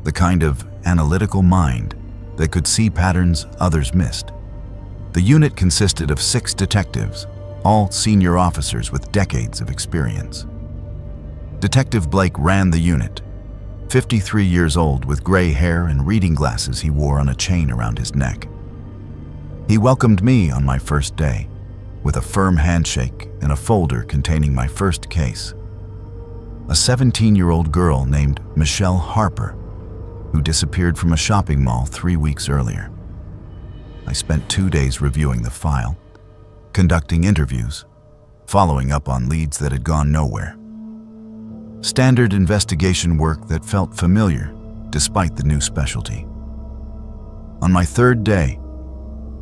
the kind of analytical mind that could see patterns others missed. The unit consisted of 6 detectives, all senior officers with decades of experience. Detective Blake ran the unit, 53 years old with gray hair and reading glasses he wore on a chain around his neck. He welcomed me on my first day with a firm handshake and a folder containing my first case. A 17-year-old girl named Michelle Harper, who disappeared from a shopping mall 3 weeks earlier. I spent 2 days reviewing the file, conducting interviews, following up on leads that had gone nowhere. Standard investigation work that felt familiar despite the new specialty. On my 3rd day,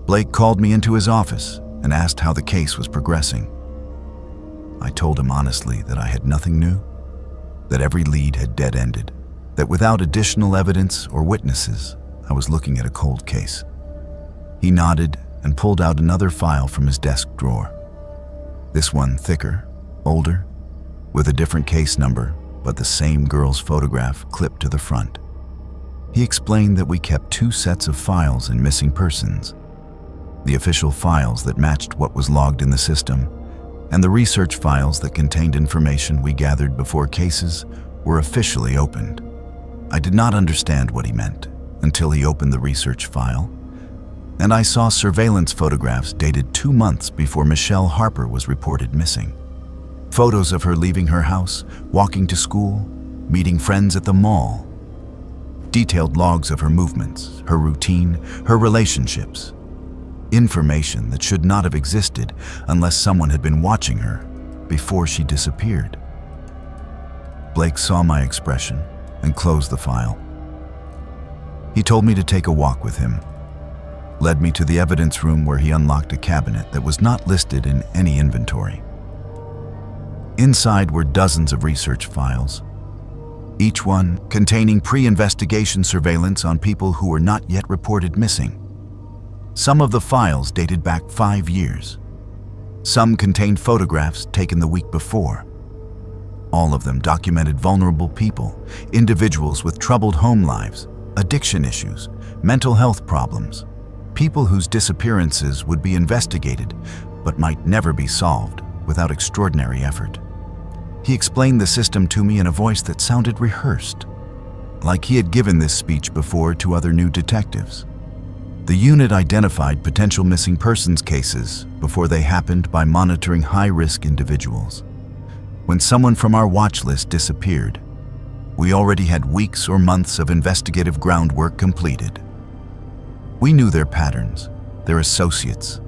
Blake called me into his office and asked how the case was progressing. I told him honestly that I had nothing new, that every lead had dead-ended, that without additional evidence or witnesses, I was looking at a cold case. He nodded and pulled out another file from his desk drawer. This one thicker, older, with a different case number, but the same girl's photograph clipped to the front. He explained that we kept 2 sets of files in missing persons, the official files that matched what was logged in the system, and the research files that contained information we gathered before cases were officially opened. I did not understand what he meant until he opened the research file, and I saw surveillance photographs dated 2 months before Michelle Harper was reported missing. Photos of her leaving her house, walking to school, meeting friends at the mall. Detailed logs of her movements, her routine, her relationships. Information that should not have existed unless someone had been watching her before she disappeared. Blake saw my expression and closed the file. He told me to take a walk with him, led me to the evidence room where he unlocked a cabinet that was not listed in any inventory. Inside were dozens of research files, each one containing pre-investigation surveillance on people who were not yet reported missing. Some of the files dated back 5 years. Some contained photographs taken the week before. All of them documented vulnerable people, individuals with troubled home lives, addiction issues, mental health problems, people whose disappearances would be investigated but might never be solved without extraordinary effort. He explained the system to me in a voice that sounded rehearsed, like he had given this speech before to other new detectives. The unit identified potential missing persons cases before they happened by monitoring high-risk individuals. When someone from our watch list disappeared, we already had weeks or months of investigative groundwork completed. We knew their patterns, their associates,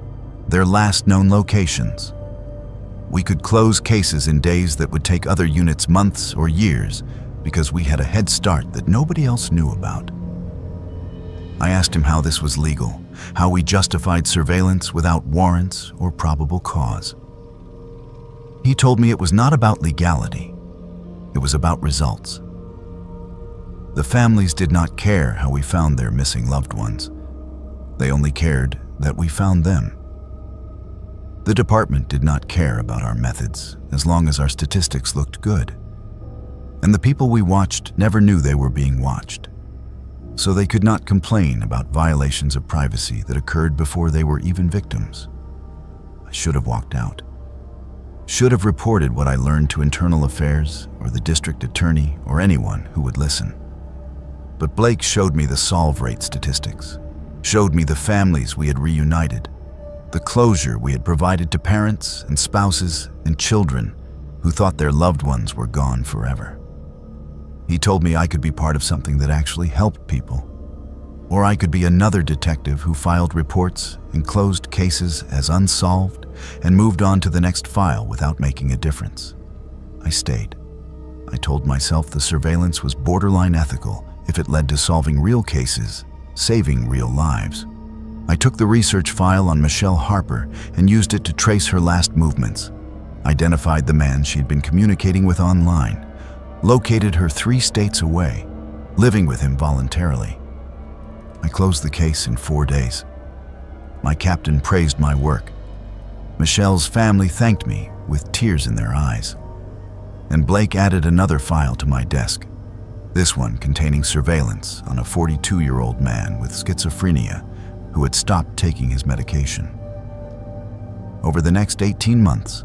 their last known locations. We could close cases in days that would take other units months or years because we had a head start that nobody else knew about. I asked him how this was legal, how we justified surveillance without warrants or probable cause. He told me it was not about legality, it was about results. The families did not care how we found their missing loved ones. They only cared that we found them. The department did not care about our methods as long as our statistics looked good. And the people we watched never knew they were being watched. So they could not complain about violations of privacy that occurred before they were even victims. I should have walked out. Should have reported what I learned to Internal Affairs or the district attorney or anyone who would listen. But Blake showed me the solve rate statistics, showed me the families we had reunited, the closure we had provided to parents and spouses and children who thought their loved ones were gone forever. He told me I could be part of something that actually helped people, or I could be another detective who filed reports and closed cases as unsolved and moved on to the next file without making a difference. I stayed. I told myself the surveillance was borderline ethical if it led to solving real cases, saving real lives. I took the research file on Michelle Harper and used it to trace her last movements, identified the man she'd been communicating with online, located her 3 states away, living with him voluntarily. I closed the case in 4 days. My captain praised my work. Michelle's family thanked me with tears in their eyes. And Blake added another file to my desk, this one containing surveillance on a 42-year-old man with schizophrenia who had stopped taking his medication. Over the next 18 months,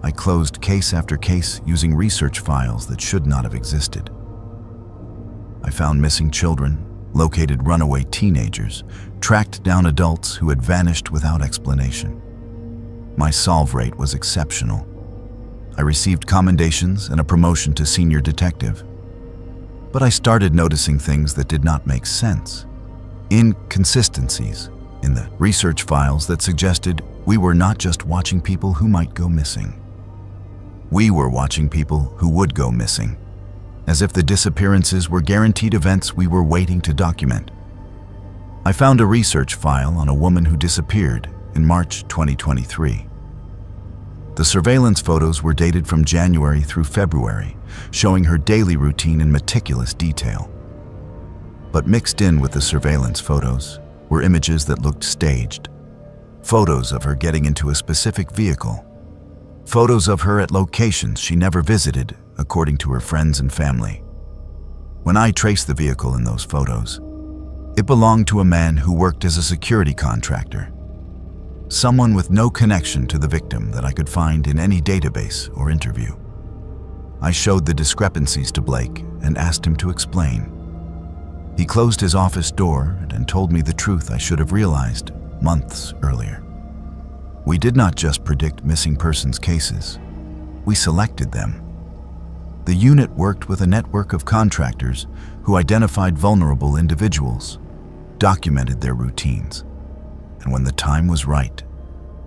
I closed case after case using research files that should not have existed. I found missing children, located runaway teenagers, tracked down adults who had vanished without explanation. My solve rate was exceptional. I received commendations and a promotion to senior detective. But I started noticing things that did not make sense. Inconsistencies in the research files that suggested we were not just watching people who might go missing. We were watching people who would go missing, as if the disappearances were guaranteed events we were waiting to document. I found a research file on a woman who disappeared in March 2023. The surveillance photos were dated from January through February, showing her daily routine in meticulous detail. But mixed in with the surveillance photos were images that looked staged. Photos of her getting into a specific vehicle. Photos of her at locations she never visited, according to her friends and family. When I traced the vehicle in those photos, it belonged to a man who worked as a security contractor. Someone with no connection to the victim that I could find in any database or interview. I showed the discrepancies to Blake and asked him to explain. He closed his office door and told me the truth I should have realized months earlier. We did not just predict missing persons cases, we selected them. The unit worked with a network of contractors who identified vulnerable individuals, documented their routines, and when the time was right,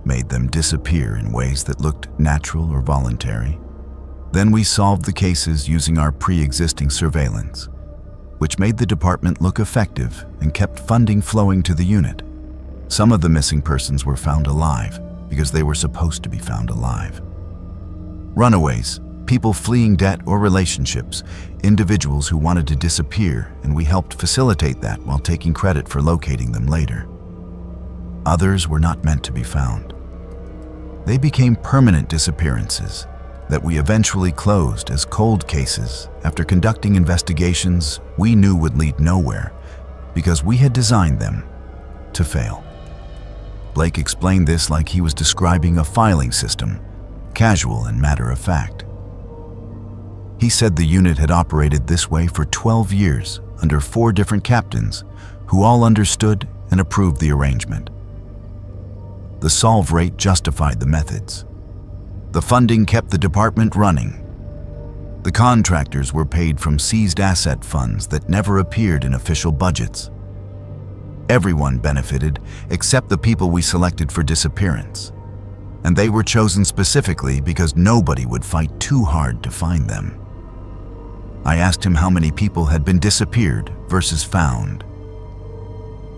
made them disappear in ways that looked natural or voluntary. Then we solved the cases using our pre-existing surveillance, which made the department look effective and kept funding flowing to the unit. Some of the missing persons were found alive because they were supposed to be found alive. Runaways, people fleeing debt or relationships, individuals who wanted to disappear, and we helped facilitate that while taking credit for locating them later. Others were not meant to be found. They became permanent disappearances that we eventually closed as cold cases after conducting investigations we knew would lead nowhere because we had designed them to fail. Blake explained this like he was describing a filing system, casual and matter-of-fact. He said the unit had operated this way for 12 years under 4 different captains who all understood and approved the arrangement. The solve rate justified the methods. The funding kept the department running. The contractors were paid from seized asset funds that never appeared in official budgets. Everyone benefited except the people we selected for disappearance. And they were chosen specifically because nobody would fight too hard to find them. I asked him how many people had been disappeared versus found.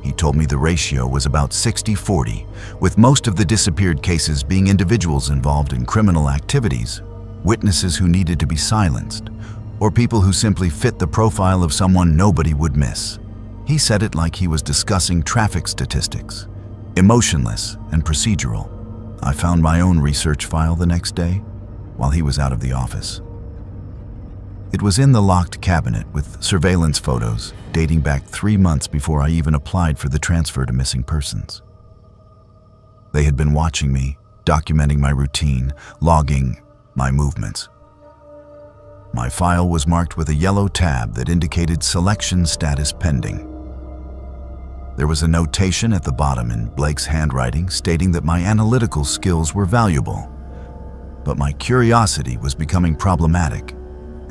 He told me the ratio was about 60-40, with most of the disappeared cases being individuals involved in criminal activities, witnesses who needed to be silenced, or people who simply fit the profile of someone nobody would miss. He said it like he was discussing traffic statistics, emotionless and procedural. I found my own research file the next day while he was out of the office. It was in the locked cabinet with surveillance photos dating back 3 months before I even applied for the transfer to missing persons. They had been watching me, documenting my routine, logging my movements. My file was marked with a yellow tab that indicated selection status pending. There was a notation at the bottom in Blake's handwriting stating that my analytical skills were valuable, but my curiosity was becoming problematic,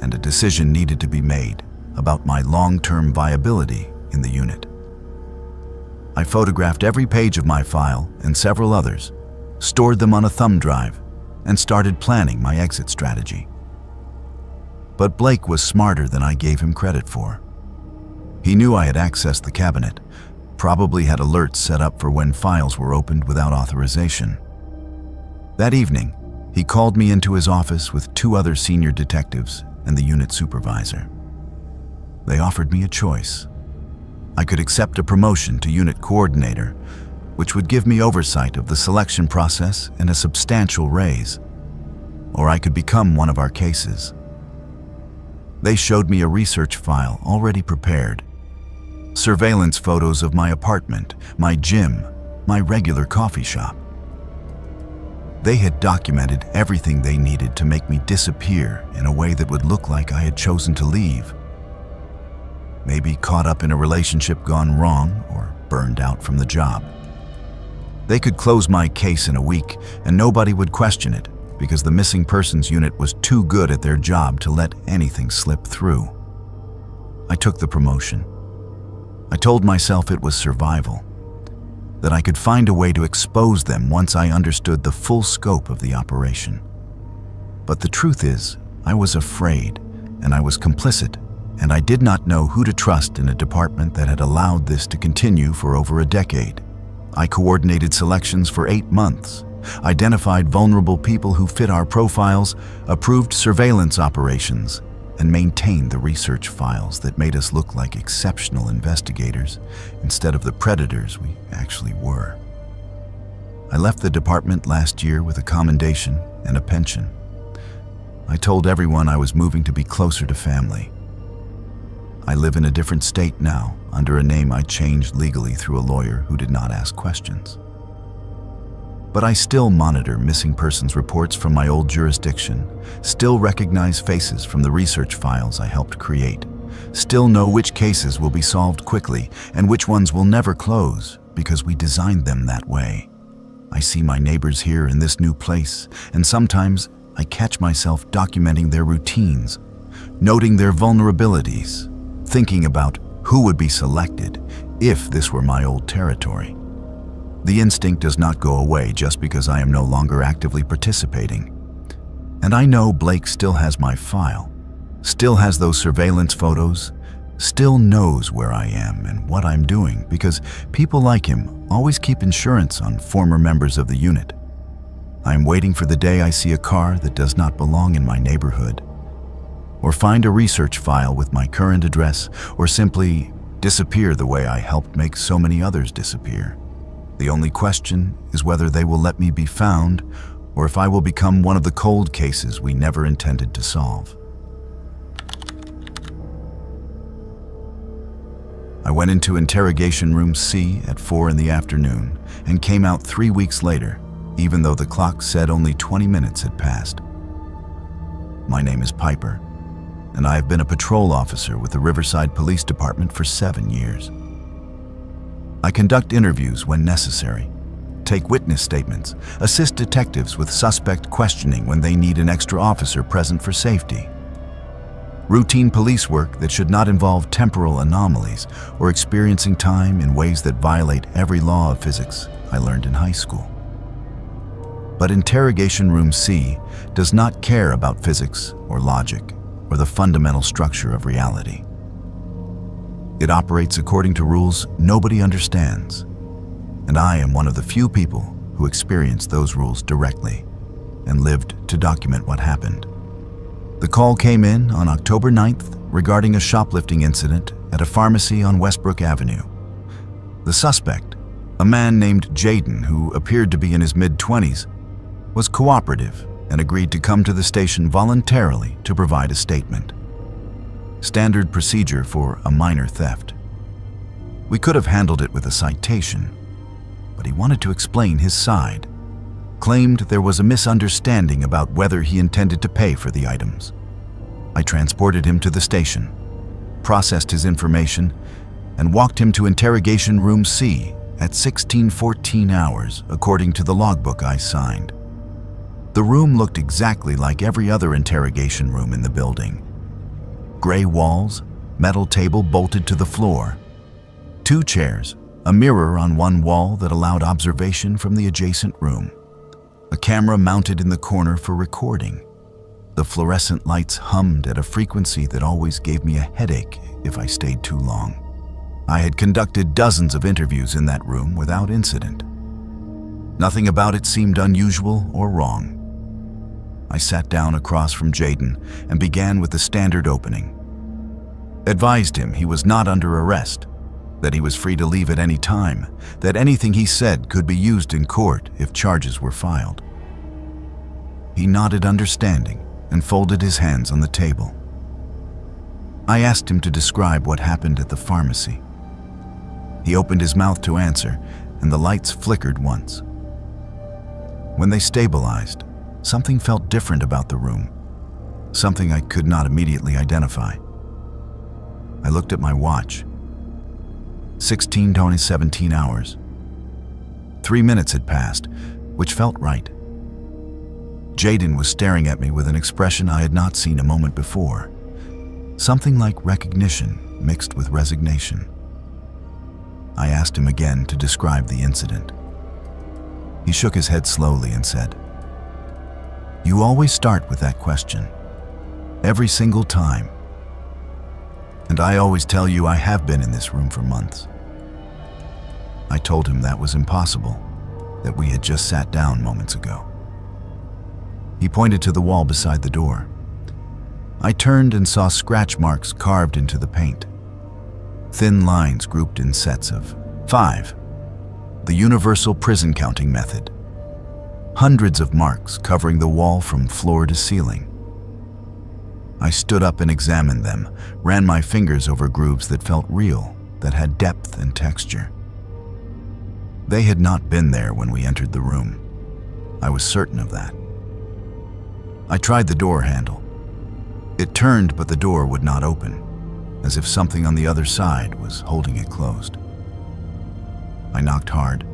and a decision needed to be made about my long-term viability in the unit. I photographed every page of my file and several others, stored them on a thumb drive, and started planning my exit strategy. But Blake was smarter than I gave him credit for. He knew I had accessed the cabinet, probably had alerts set up for when files were opened without authorization. That evening, he called me into his office with 2 other senior detectives and the unit supervisor. They offered me a choice. I could accept a promotion to unit coordinator, which would give me oversight of the selection process and a substantial raise, or I could become one of our cases. They showed me a research file already prepared, surveillance photos of my apartment, my gym, my regular coffee shop. They had documented everything they needed to make me disappear in a way that would look like I had chosen to leave. Maybe caught up in a relationship gone wrong or burned out from the job. They could close my case in a week and nobody would question it because the missing persons unit was too good at their job to let anything slip through. I took the promotion. I told myself it was survival, that I could find a way to expose them once I understood the full scope of the operation. But the truth is, I was afraid, and I was complicit, and I did not know who to trust in a department that had allowed this to continue for over a decade. I coordinated selections for 8 months, identified vulnerable people who fit our profiles, approved surveillance operations, and maintained the research files that made us look like exceptional investigators instead of the predators we actually were. I left the department last year with a commendation and a pension. I told everyone I was moving to be closer to family. I live in a different state now, under a name I changed legally through a lawyer who did not ask questions. But I still monitor missing persons reports from my old jurisdiction, still recognize faces from the research files I helped create, still know which cases will be solved quickly and which ones will never close because we designed them that way. I see my neighbors here in this new place, and sometimes I catch myself documenting their routines, noting their vulnerabilities, thinking about who would be selected if this were my old territory. The instinct does not go away just because I am no longer actively participating. And I know Blake still has my file, still has those surveillance photos, still knows where I am and what I'm doing, because people like him always keep insurance on former members of the unit. I'm waiting for the day I see a car that does not belong in my neighborhood, or find a research file with my current address, or simply disappear the way I helped make so many others disappear. The only question is whether they will let me be found, or if I will become one of the cold cases we never intended to solve. I went into interrogation room C at 4 in the afternoon and came out 3 weeks later, even though the clock said only 20 minutes had passed. My name is Piper, and I have been a patrol officer with the Riverside Police Department for 7 years. I conduct interviews when necessary, take witness statements, assist detectives with suspect questioning when they need an extra officer present for safety. Routine police work that should not involve temporal anomalies or experiencing time in ways that violate every law of physics I learned in high school. But Interrogation Room C does not care about physics or logic or the fundamental structure of reality. It operates according to rules nobody understands, and I am one of the few people who experienced those rules directly and lived to document what happened. The call came in on October 9th regarding a shoplifting incident at a pharmacy on Westbrook Avenue. The suspect, a man named Jaden who appeared to be in his mid-20s, was cooperative and agreed to come to the station voluntarily to provide a statement. Standard procedure for a minor theft. We could have handled it with a citation, but he wanted to explain his side, claimed there was a misunderstanding about whether he intended to pay for the items. I transported him to the station, processed his information, and walked him to Interrogation Room C at 16:14 hours, according to the logbook I signed. The room looked exactly like every other interrogation room in the building. Gray walls, metal table bolted to the floor, 2 chairs, a mirror on one wall that allowed observation from the adjacent room, a camera mounted in the corner for recording. The fluorescent lights hummed at a frequency that always gave me a headache if I stayed too long. I had conducted dozens of interviews in that room without incident. Nothing about it seemed unusual or wrong. I sat down across from Jaden and began with the standard opening. Advised him he was not under arrest, that he was free to leave at any time, that anything he said could be used in court if charges were filed. He nodded understanding and folded his hands on the table. I asked him to describe what happened at the pharmacy. He opened his mouth to answer, and the lights flickered once. When they stabilized, something felt different about the room, something I could not immediately identify. I looked at my watch. 17 hours. 3 minutes had passed, which felt right. Jaden was staring at me with an expression I had not seen a moment before, something like recognition mixed with resignation. I asked him again to describe the incident. He shook his head slowly and said, "You always start with that question, every single time. And I always tell you I have been in this room for months." I told him that was impossible, that we had just sat down moments ago. He pointed to the wall beside the door. I turned and saw scratch marks carved into the paint. Thin lines grouped in sets of 5. The universal prison counting method. Hundreds of marks covering the wall from floor to ceiling. I stood up and examined them, ran my fingers over grooves that felt real, that had depth and texture. They had not been there when we entered the room. I was certain of that. I tried the door handle. It turned, but the door would not open, as if something on the other side was holding it closed. I knocked hard,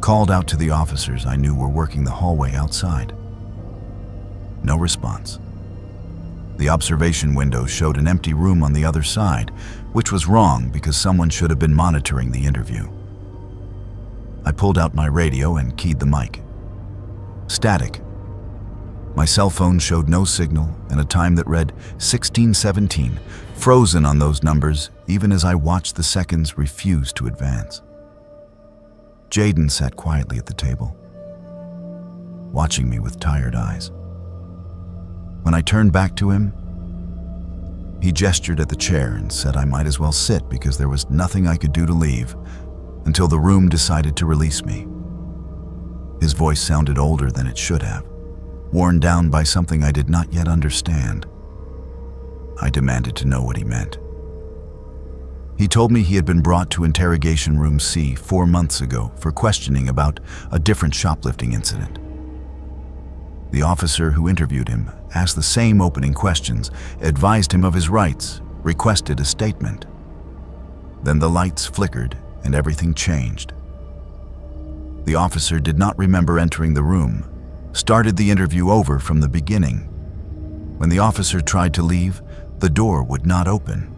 called out to the officers I knew were working the hallway outside. No response. The observation window showed an empty room on the other side, which was wrong because someone should have been monitoring the interview. I pulled out my radio and keyed the mic. Static. My cell phone showed no signal and a time that read 16:17, frozen on those numbers even as I watched the seconds refuse to advance. Jaden sat quietly at the table, watching me with tired eyes. When I turned back to him, he gestured at the chair and said I might as well sit because there was nothing I could do to leave until the room decided to release me. His voice sounded older than it should have, worn down by something I did not yet understand. I demanded to know what he meant. He told me he had been brought to Interrogation Room C 4 months ago for questioning about a different shoplifting incident. The officer who interviewed him asked the same opening questions, advised him of his rights, requested a statement. Then the lights flickered and everything changed. The officer did not remember entering the room, started the interview over from the beginning. When the officer tried to leave, the door would not open.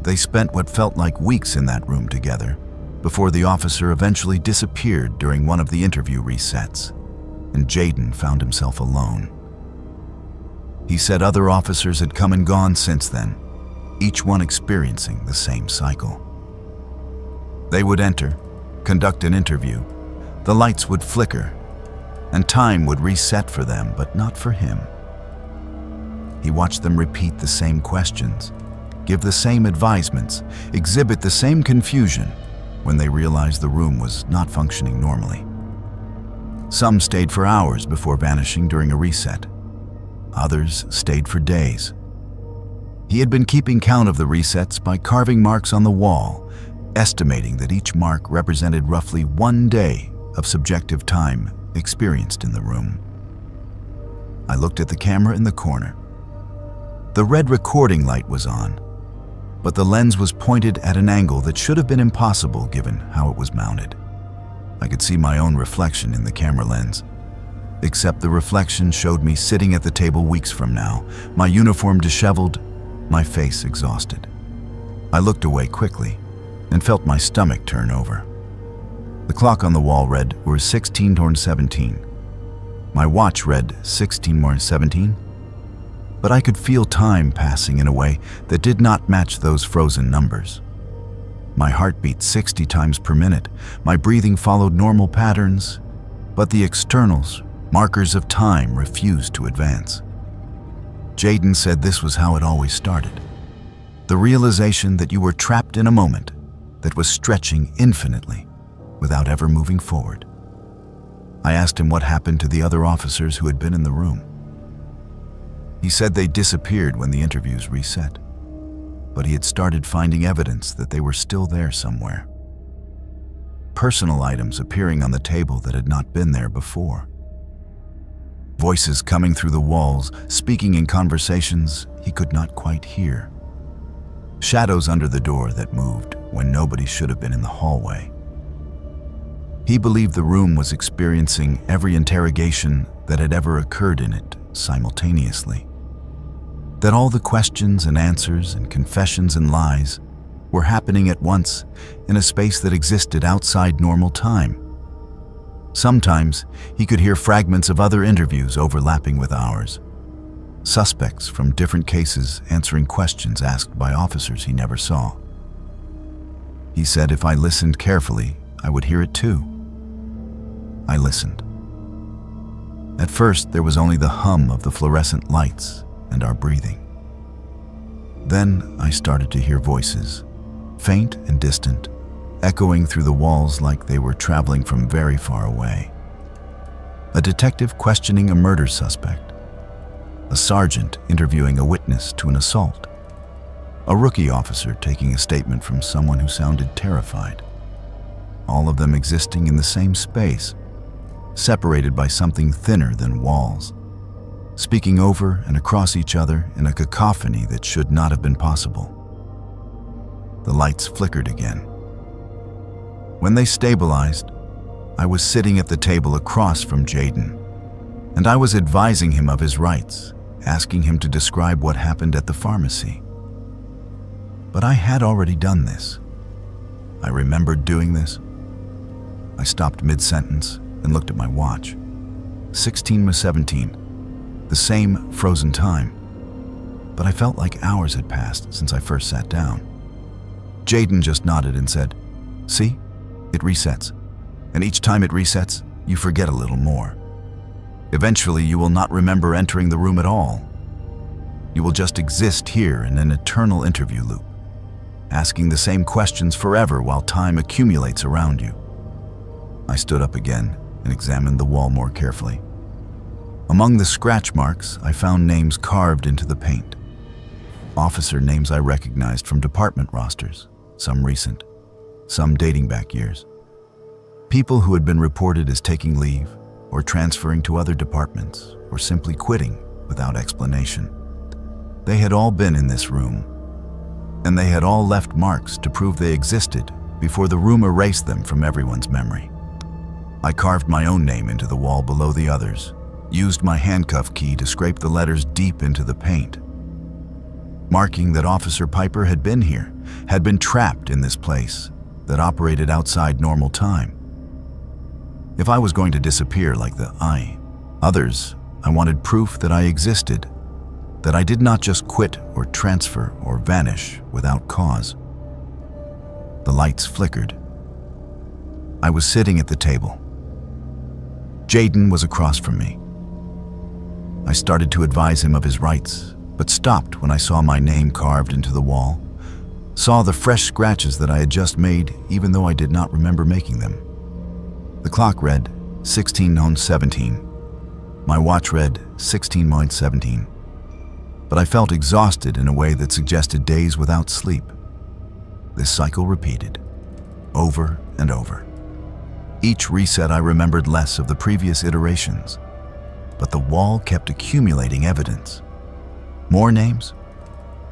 They spent what felt like weeks in that room together before the officer eventually disappeared during one of the interview resets, and Jaden found himself alone. He said other officers had come and gone since then, each one experiencing the same cycle. They would enter, conduct an interview, the lights would flicker, and time would reset for them, but not for him. He watched them repeat the same questions, give the same advisements, exhibit the same confusion when they realized the room was not functioning normally. Some stayed for hours before vanishing during a reset. Others stayed for days. He had been keeping count of the resets by carving marks on the wall, estimating that each mark represented roughly 1 day of subjective time experienced in the room. I looked at the camera in the corner. The red recording light was on, but the lens was pointed at an angle that should have been impossible given how it was mounted. I could see my own reflection in the camera lens, except the reflection showed me sitting at the table weeks from now, my uniform disheveled, my face exhausted. I looked away quickly and felt my stomach turn over. The clock on the wall read 16:17. My watch read 16:17, but I could feel time passing in a way that did not match those frozen numbers. My heart beat 60 times per minute, my breathing followed normal patterns, but the externals, markers of time, refused to advance. Jaden said this was how it always started. The realization that you were trapped in a moment that was stretching infinitely without ever moving forward. I asked him what happened to the other officers who had been in the room. He said they disappeared when the interviews reset, but he had started finding evidence that they were still there somewhere. Personal items appearing on the table that had not been there before. Voices coming through the walls, speaking in conversations he could not quite hear. Shadows under the door that moved when nobody should have been in the hallway. He believed the room was experiencing every interrogation that had ever occurred in it simultaneously. That all the questions and answers and confessions and lies were happening at once in a space that existed outside normal time. Sometimes he could hear fragments of other interviews overlapping with ours. Suspects from different cases answering questions asked by officers he never saw. He said if I listened carefully, I would hear it too. I listened. At first, there was only the hum of the fluorescent lights and our breathing. Then I started to hear voices, faint and distant, echoing through the walls like they were traveling from very far away. A detective questioning a murder suspect, a sergeant interviewing a witness to an assault, a rookie officer taking a statement from someone who sounded terrified, all of them existing in the same space, separated by something thinner than walls, speaking over and across each other in a cacophony that should not have been possible. the lights flickered again. When they stabilized, I was sitting at the table across from Jaden, and I was advising him of his rights, asking him to describe what happened at the pharmacy. But I had already done this. I remembered doing this. I stopped mid-sentence and looked at my watch. 16:17, the same frozen time. But I felt like hours had passed since I first sat down. Jaden just nodded and said, "See, it resets. And each time it resets, you forget a little more. Eventually, you will not remember entering the room at all. You will just exist here in an eternal interview loop, asking the same questions forever while time accumulates around you." I stood up again and examined the wall more carefully. Among the scratch marks, I found names carved into the paint. Officer names I recognized from department rosters, some recent, some dating back years. People who had been reported as taking leave, or transferring to other departments, or simply quitting without explanation. They had all been in this room, and they had all left marks to prove they existed before the room erased them from everyone's memory. I carved my own name into the wall below the others, used my handcuff key to scrape the letters deep into the paint, marking that Officer Piper had been here, had been trapped in this place that operated outside normal time. If I was going to disappear like the others, I wanted proof that I existed, that I did not just quit or transfer or vanish without cause. The lights flickered. I was sitting at the table. Jaden was across from me. I started to advise him of his rights, but stopped when I saw my name carved into the wall, saw the fresh scratches that I had just made even though I did not remember making them. The clock read 16:17. My watch read 16:17. But I felt exhausted in a way that suggested days without sleep. This cycle repeated, over and over. Each reset I remembered less of the previous iterations, but the wall kept accumulating evidence. More names,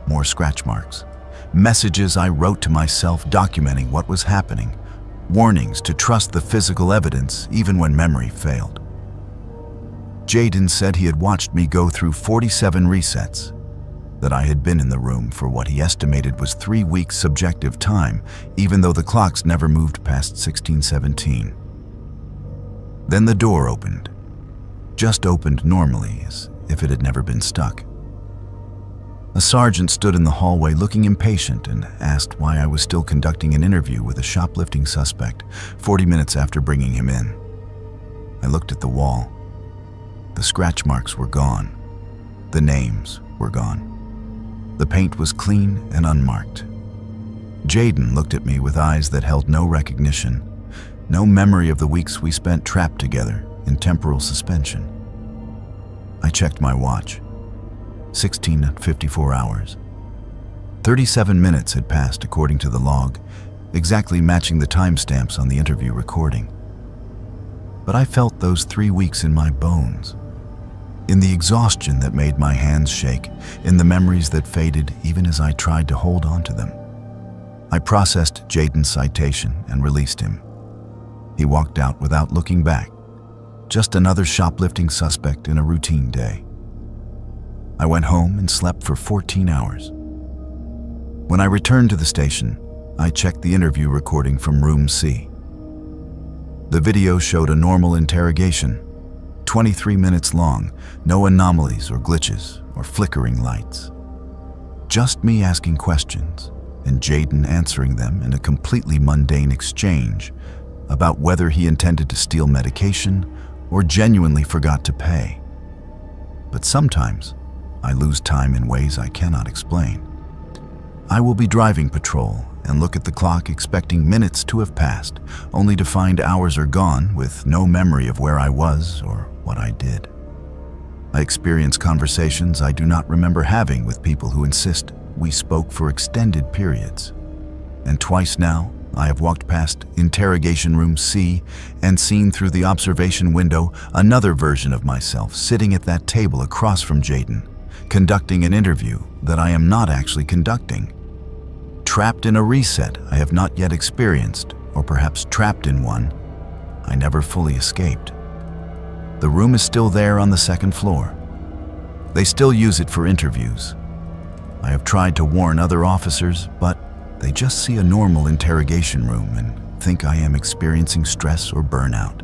more scratch marks, messages I wrote to myself documenting what was happening, warnings to trust the physical evidence even when memory failed. Jaden said he had watched me go through 47 resets, that I had been in the room for what he estimated was 3 weeks subjective time, even though the clocks never moved past 16:17. Then the door opened, just opened normally as if it had never been stuck. A sergeant stood in the hallway looking impatient and asked why I was still conducting an interview with a shoplifting suspect 40 minutes after bringing him in. I looked at the wall. The scratch marks were gone. The names were gone. The paint was clean and unmarked. Jaden looked at me with eyes that held no recognition, no memory of the weeks we spent trapped together in temporal suspension. I checked my watch. 16:54 hours. 37 minutes had passed according to the log, exactly matching the timestamps on the interview recording. But I felt those 3 weeks in my bones, in the exhaustion that made my hands shake, in the memories that faded even as I tried to hold on to them. I processed Jaden's citation and released him. He walked out without looking back, just another shoplifting suspect in a routine day. I went home and slept for 14 hours. When I returned to the station, I checked the interview recording from Room C. The video showed a normal interrogation, 23 minutes long, no anomalies or glitches or flickering lights. Just me asking questions and Jaden answering them in a completely mundane exchange about whether he intended to steal medication or genuinely forgot to pay. But sometimes, I lose time in ways I cannot explain. I will be driving patrol and look at the clock expecting minutes to have passed, only to find hours are gone with no memory of where I was or what I did. I experience conversations I do not remember having with people who insist we spoke for extended periods. And twice now, I have walked past Interrogation Room C and seen through the observation window another version of myself sitting at that table across from Jaden, conducting an interview that I am not actually conducting. trapped in a reset I have not yet experienced, or perhaps trapped in one I never fully escaped. The room is still there on the second floor. They still use it for interviews. I have tried to warn other officers, but they just see a normal interrogation room and think I am experiencing stress or burnout.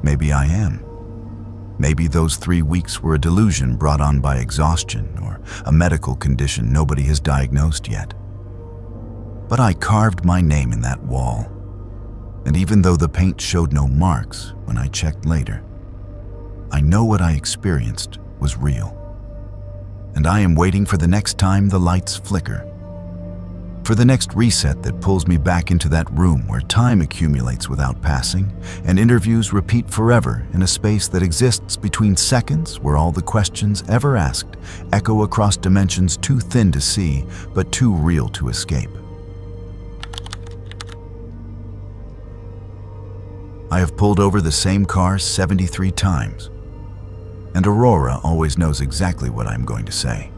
Maybe I am. Maybe those 3 weeks were a delusion brought on by exhaustion or a medical condition nobody has diagnosed yet. But I carved my name in that wall, and even though the paint showed no marks when I checked later, I know what I experienced was real. And I am waiting for the next time the lights flicker, for the next reset that pulls me back into that room where time accumulates without passing and interviews repeat forever in a space that exists between seconds where all the questions ever asked echo across dimensions too thin to see but too real to escape. I have pulled over the same car 73 times, and Aurora always knows exactly what I'm going to say.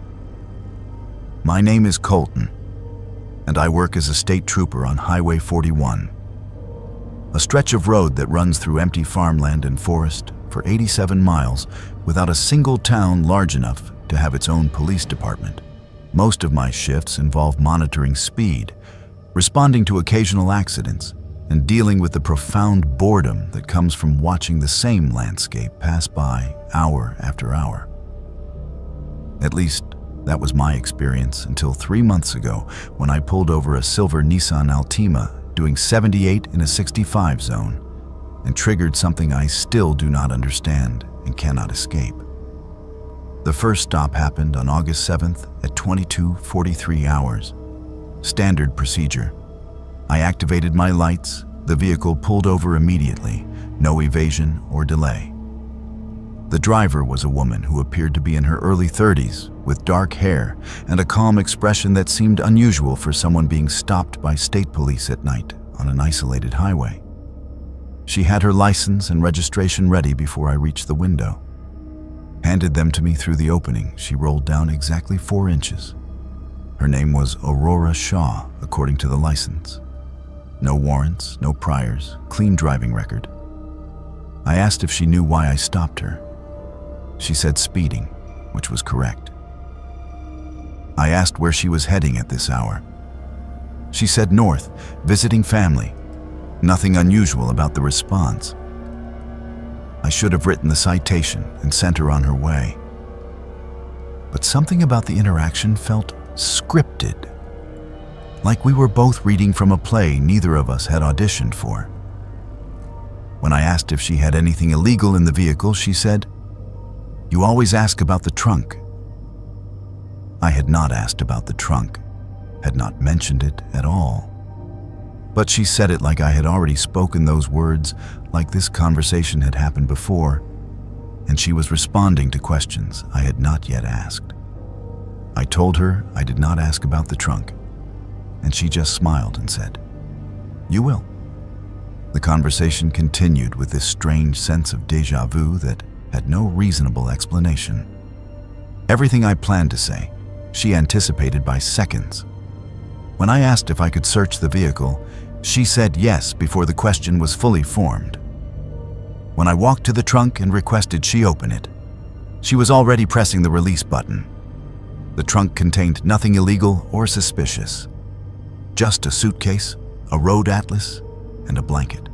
My name is Colton, and I work as a state trooper on Highway 41, a stretch of road that runs through empty farmland and forest for 87 miles without a single town large enough to have its own police department. Most of my shifts involve monitoring speed, responding to occasional accidents, and dealing with the profound boredom that comes from watching the same landscape pass by hour after hour. At least, that was my experience until 3 months ago when I pulled over a silver Nissan Altima doing 78 in a 65 zone and triggered something I still do not understand and cannot escape. The first stop happened on August 7th at 22:43 hours. Standard procedure. I activated my lights, the vehicle pulled over immediately, no evasion or delay. The driver was a woman who appeared to be in her early 30s, with dark hair and a calm expression that seemed unusual for someone being stopped by state police at night on an isolated highway. She had her license and registration ready before I reached the window. Handed them to me through the opening, she rolled down exactly 4 inches. Her name was Aurora Shaw, according to the license. No warrants, no priors, clean driving record. I asked if she knew why I stopped her. She said speeding, which was correct. I asked where she was heading at this hour. She said north, visiting family. Nothing unusual about the response. I should have written the citation and sent her on her way. But something about the interaction felt scripted, like we were both reading from a play neither of us had auditioned for. When I asked if she had anything illegal in the vehicle, she said, "You always ask about the trunk." I had not asked about the trunk, had not mentioned it at all. But she said it like I had already spoken those words, like this conversation had happened before, and she was responding to questions I had not yet asked. I told her I did not ask about the trunk, and she just smiled and said, "You will." The conversation continued with this strange sense of déjà vu that had no reasonable explanation. Everything I planned to say, she anticipated by seconds. When I asked if I could search the vehicle, she said yes before the question was fully formed. When I walked to the trunk and requested she open it, she was already pressing the release button. The trunk contained nothing illegal or suspicious. Just a suitcase, a road atlas, and a blanket.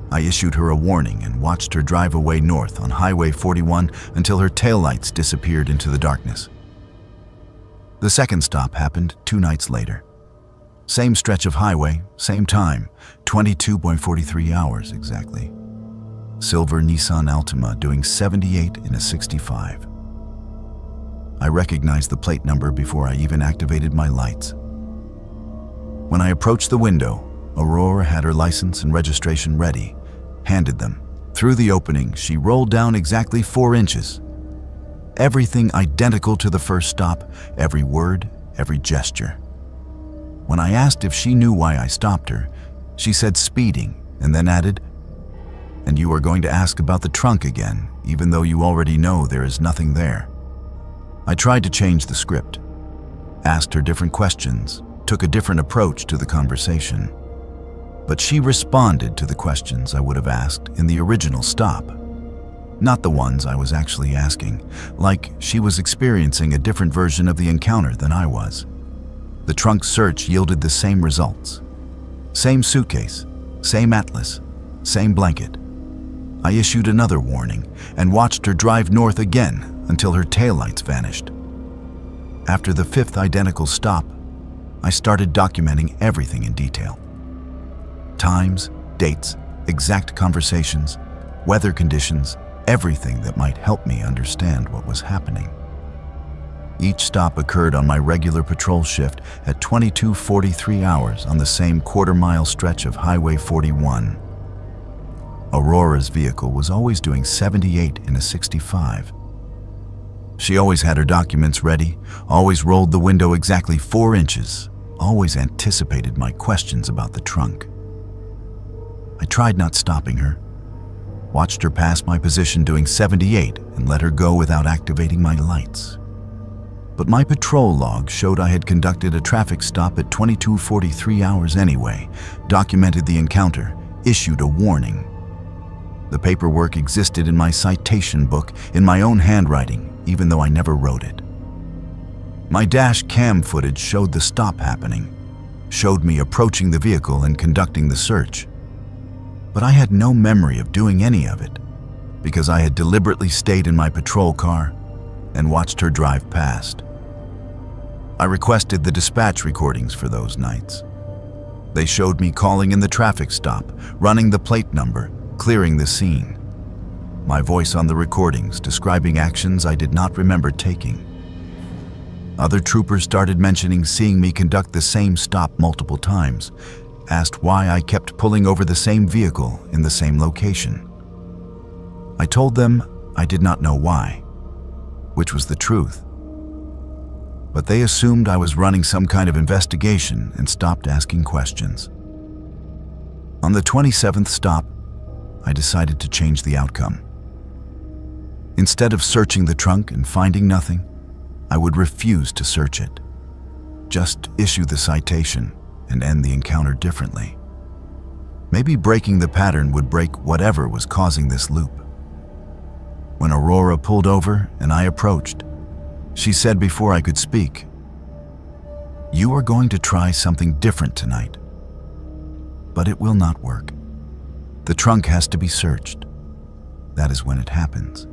I issued her a warning and watched her drive away north on Highway 41 until her taillights disappeared into the darkness. The second stop happened 2 nights later. Same stretch of highway, same time, 22:43 hours exactly. Silver Nissan Altima doing 78 in a 65. I recognized the plate number before I even activated my lights. When I approached the window, Aurora had her license and registration ready, handed them. Through the opening, she rolled down exactly 4 inches. Everything identical to the first stop, every word, every gesture. When I asked if she knew why I stopped her, she said speeding, and then added, "And you are going to ask about the trunk again, even though you already know there is nothing there." I tried to change the script. asked her different questions, took a different approach to the conversation. But she responded to the questions I would have asked in the original stop, not the ones I was actually asking, like she was experiencing a different version of the encounter than I was. The trunk search yielded the same results. Same suitcase, same atlas, same blanket. I issued another warning and watched her drive north again until her taillights vanished. After the fifth identical stop, I started documenting everything in detail. Times, dates, exact conversations, weather conditions, everything that might help me understand what was happening. Each stop occurred on my regular patrol shift at 22:43 hours on the same quarter-mile stretch of Highway 41. Aurora's vehicle was always doing 78 in a 65. She always had her documents ready, always rolled the window exactly 4 inches, always anticipated my questions about the trunk. I tried not stopping her, watched her pass my position doing 78 and let her go without activating my lights. But my patrol log showed I had conducted a traffic stop at 22:43 hours anyway, documented the encounter, issued a warning. The paperwork existed in my citation book in my own handwriting, even though I never wrote it. My dash cam footage showed the stop happening, showed me approaching the vehicle and conducting the search. But I had no memory of doing any of it, because I had deliberately stayed in my patrol car and watched her drive past. I requested the dispatch recordings for those nights. They showed me calling in the traffic stop, running the plate number, clearing the scene. My voice on the recordings describing actions I did not remember taking. Other troopers started mentioning seeing me conduct the same stop multiple times, asked why I kept pulling over the same vehicle in the same location. I told them I did not know why, which was the truth. But they assumed I was running some kind of investigation and stopped asking questions. On the 27th stop, I decided to change the outcome. Instead of searching the trunk and finding nothing, I would refuse to search it. Just issue the citation and end the encounter differently. Maybe breaking the pattern would break whatever was causing this loop. When Aurora pulled over and I approached, she said before I could speak, "You are going to try something different tonight, but it will not work. The trunk has to be searched. That is when it happens."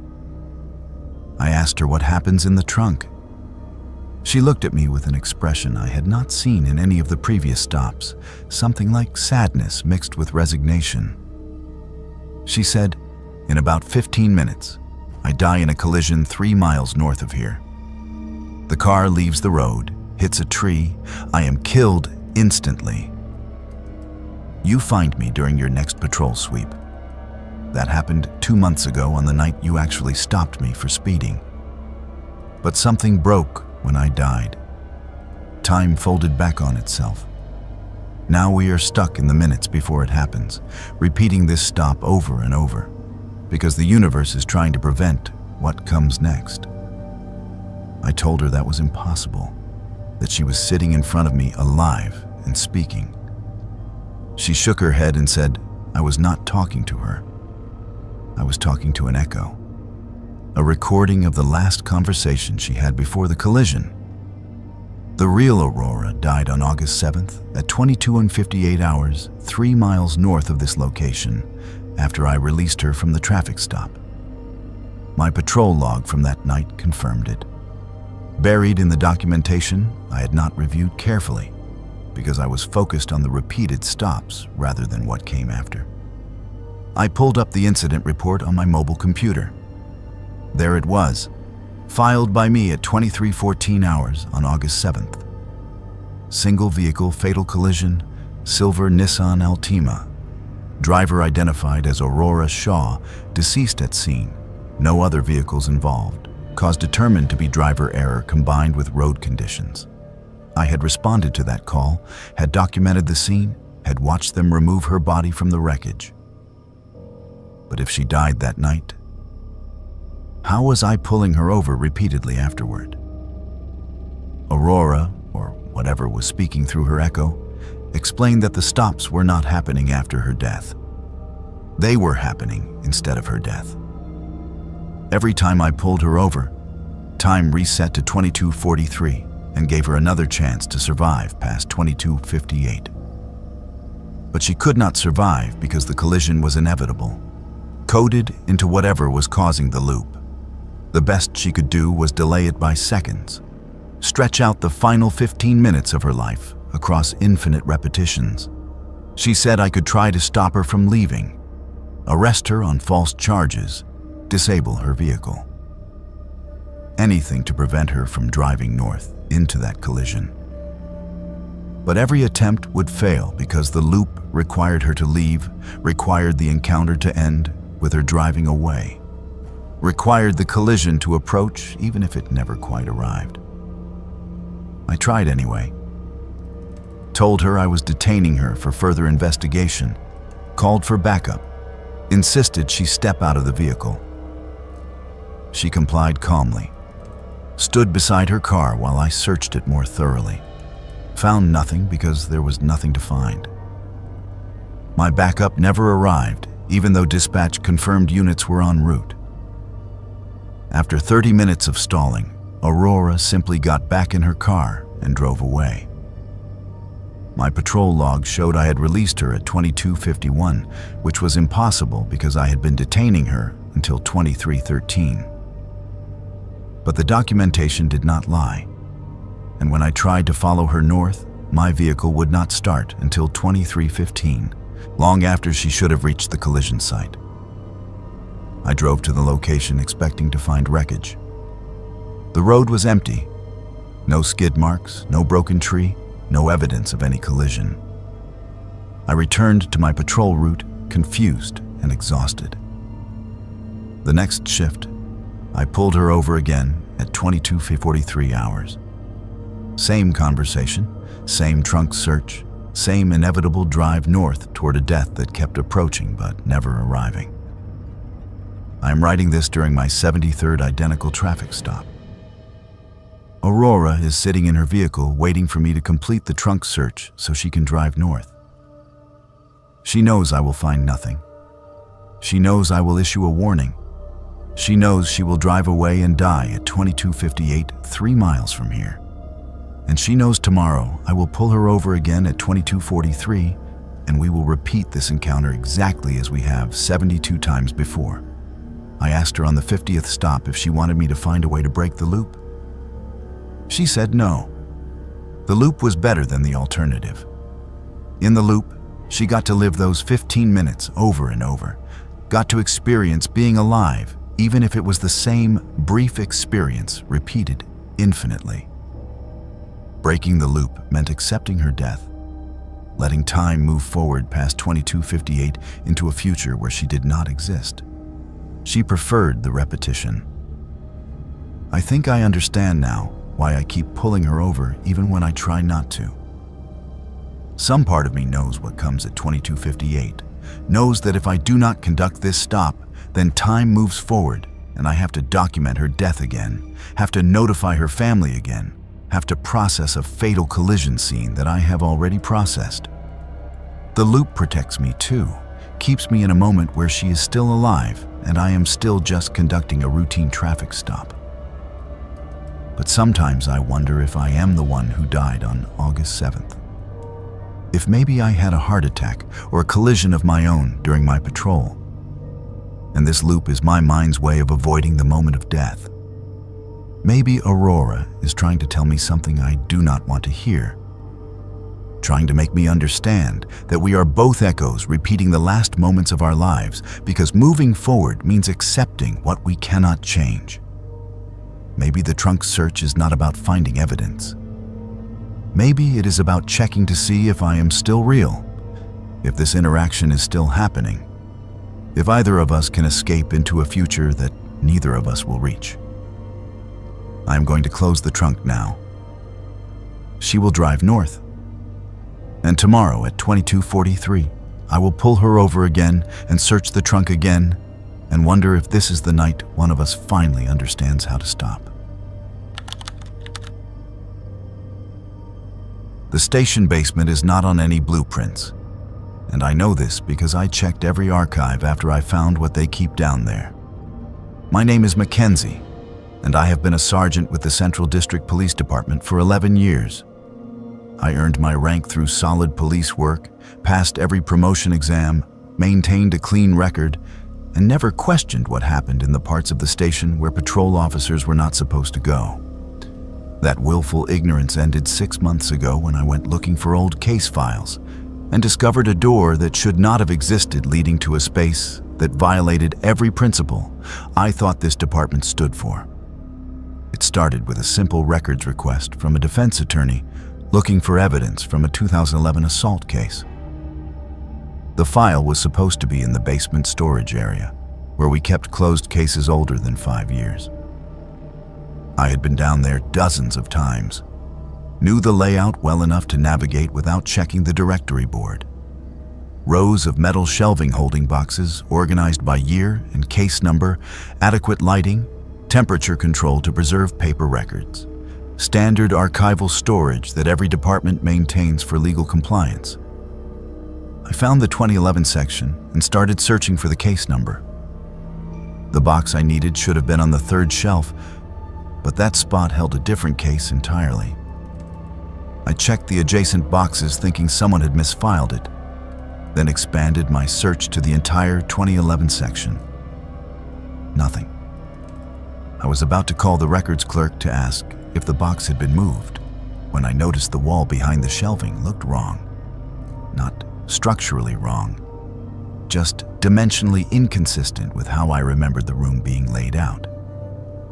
I asked her what happens in the trunk. She looked at me with an expression I had not seen in any of the previous stops, something like sadness mixed with resignation. She said, "In about 15 minutes, I die in a collision 3 miles north of here. The car leaves the road, hits a tree, I am killed instantly. You find me during your next patrol sweep. That happened 2 months ago on the night you actually stopped me for speeding. But something broke when I died. Time folded back on itself. Now we are stuck in the minutes before it happens, repeating this stop over and over, because the universe is trying to prevent what comes next." I told her that was impossible, that she was sitting in front of me alive and speaking. She shook her head and said I was not talking to her. I was talking to an echo, a recording of the last conversation she had before the collision. The real Aurora died on August 7th at 22:58 hours, 3 miles north of this location, after I released her from the traffic stop. My patrol log from that night confirmed it. Buried in the documentation I had not reviewed carefully, because I was focused on the repeated stops rather than what came after. I pulled up the incident report on my mobile computer. There it was, filed by me at 23:14 hours on August 7th. Single vehicle fatal collision, silver Nissan Altima. Driver identified as Aurora Shaw, deceased at scene. No other vehicles involved. Cause determined to be driver error combined with road conditions. I had responded to that call, had documented the scene, had watched them remove her body from the wreckage. But if she died that night, how was I pulling her over repeatedly afterward? Aurora or whatever was speaking through her echo, explained that the stops were not happening after her death. They were happening instead of her death. Every time I pulled her over, time reset to 22:43 and gave her another chance to survive past 22:58. But she could not survive because the collision was inevitable, coded into whatever was causing the loop. The best she could do was delay it by seconds, stretch out the final 15 minutes of her life across infinite repetitions. She said I could try to stop her from leaving, arrest her on false charges, disable her vehicle. Anything to prevent her from driving north into that collision. But every attempt would fail because the loop required her to leave, required the encounter to end with her driving away, required the collision to approach even if it never quite arrived. I tried anyway. Told her I was detaining her for further investigation, called for backup, insisted she step out of the vehicle. She complied calmly, stood beside her car while I searched it more thoroughly. Found nothing because there was nothing to find. My backup never arrived, even though dispatch confirmed units were en route. After 30 minutes of stalling, Aurora simply got back in her car and drove away. My patrol log showed I had released her at 22:51, which was impossible because I had been detaining her until 23:13. But the documentation did not lie, and when I tried to follow her north, my vehicle would not start until 23:15, long after she should have reached the collision site. I drove to the location expecting to find wreckage. The road was empty. No skid marks, no broken tree, no evidence of any collision. I returned to my patrol route, confused and exhausted. The next shift, I pulled her over again at 22:43 hours. Same conversation, same trunk search, same inevitable drive north toward a death that kept approaching but never arriving. I am writing this during my 73rd identical traffic stop. Aurora is sitting in her vehicle waiting for me to complete the trunk search so she can drive north. She knows I will find nothing. She knows I will issue a warning. She knows she will drive away and die at 22:58, 3 miles from here. And she knows tomorrow I will pull her over again at 22:43 and we will repeat this encounter exactly as we have 72 times before. I asked her on the 50th stop if she wanted me to find a way to break the loop. She said no. The loop was better than the alternative. In the loop, she got to live those 15 minutes over and over, got to experience being alive, even if it was the same brief experience repeated infinitely. Breaking the loop meant accepting her death, letting time move forward past 22:58 into a future where she did not exist. She preferred the repetition. I think I understand now why I keep pulling her over even when I try not to. Some part of me knows what comes at 22:58, knows that if I do not conduct this stop, then time moves forward and I have to document her death again, have to notify her family again, have to process a fatal collision scene that I have already processed. The loop protects me too, keeps me in a moment where she is still alive and I am still just conducting a routine traffic stop. But sometimes I wonder if I am the one who died on August 7th. If maybe I had a heart attack or a collision of my own during my patrol. And this loop is my mind's way of avoiding the moment of death. Maybe Aurora is trying to tell me something I do not want to hear. Trying to make me understand that we are both echoes repeating the last moments of our lives because moving forward means accepting what we cannot change. Maybe the trunk search is not about finding evidence. Maybe it is about checking to see if I am still real, if this interaction is still happening, if either of us can escape into a future that neither of us will reach. I am going to close the trunk now. She will drive north. And tomorrow at 22:43, I will pull her over again and search the trunk again and wonder if this is the night one of us finally understands how to stop. The station basement is not on any blueprints, and I know this because I checked every archive after I found what they keep down there. My name is Mackenzie, and I have been a sergeant with the Central District Police Department for 11 years. I earned my rank through solid police work, passed every promotion exam, maintained a clean record, and never questioned what happened in the parts of the station where patrol officers were not supposed to go. That willful ignorance ended 6 months ago when I went looking for old case files and discovered a door that should not have existed, leading to a space that violated every principle I thought this department stood for. It started with a simple records request from a defense attorney looking for evidence from a 2011 assault case. The file was supposed to be in the basement storage area, where we kept closed cases older than 5 years. I had been down there dozens of times, knew the layout well enough to navigate without checking the directory board. Rows of metal shelving holding boxes organized by year and case number, adequate lighting, temperature control to preserve paper records, standard archival storage that every department maintains for legal compliance. I found the 2011 section and started searching for the case number. The box I needed should have been on the third shelf, but that spot held a different case entirely. I checked the adjacent boxes thinking someone had misfiled it, then expanded my search to the entire 2011 section. Nothing. I was about to call the records clerk to ask if the box had been moved when I noticed the wall behind the shelving looked wrong. Not structurally wrong, just dimensionally inconsistent with how I remembered the room being laid out.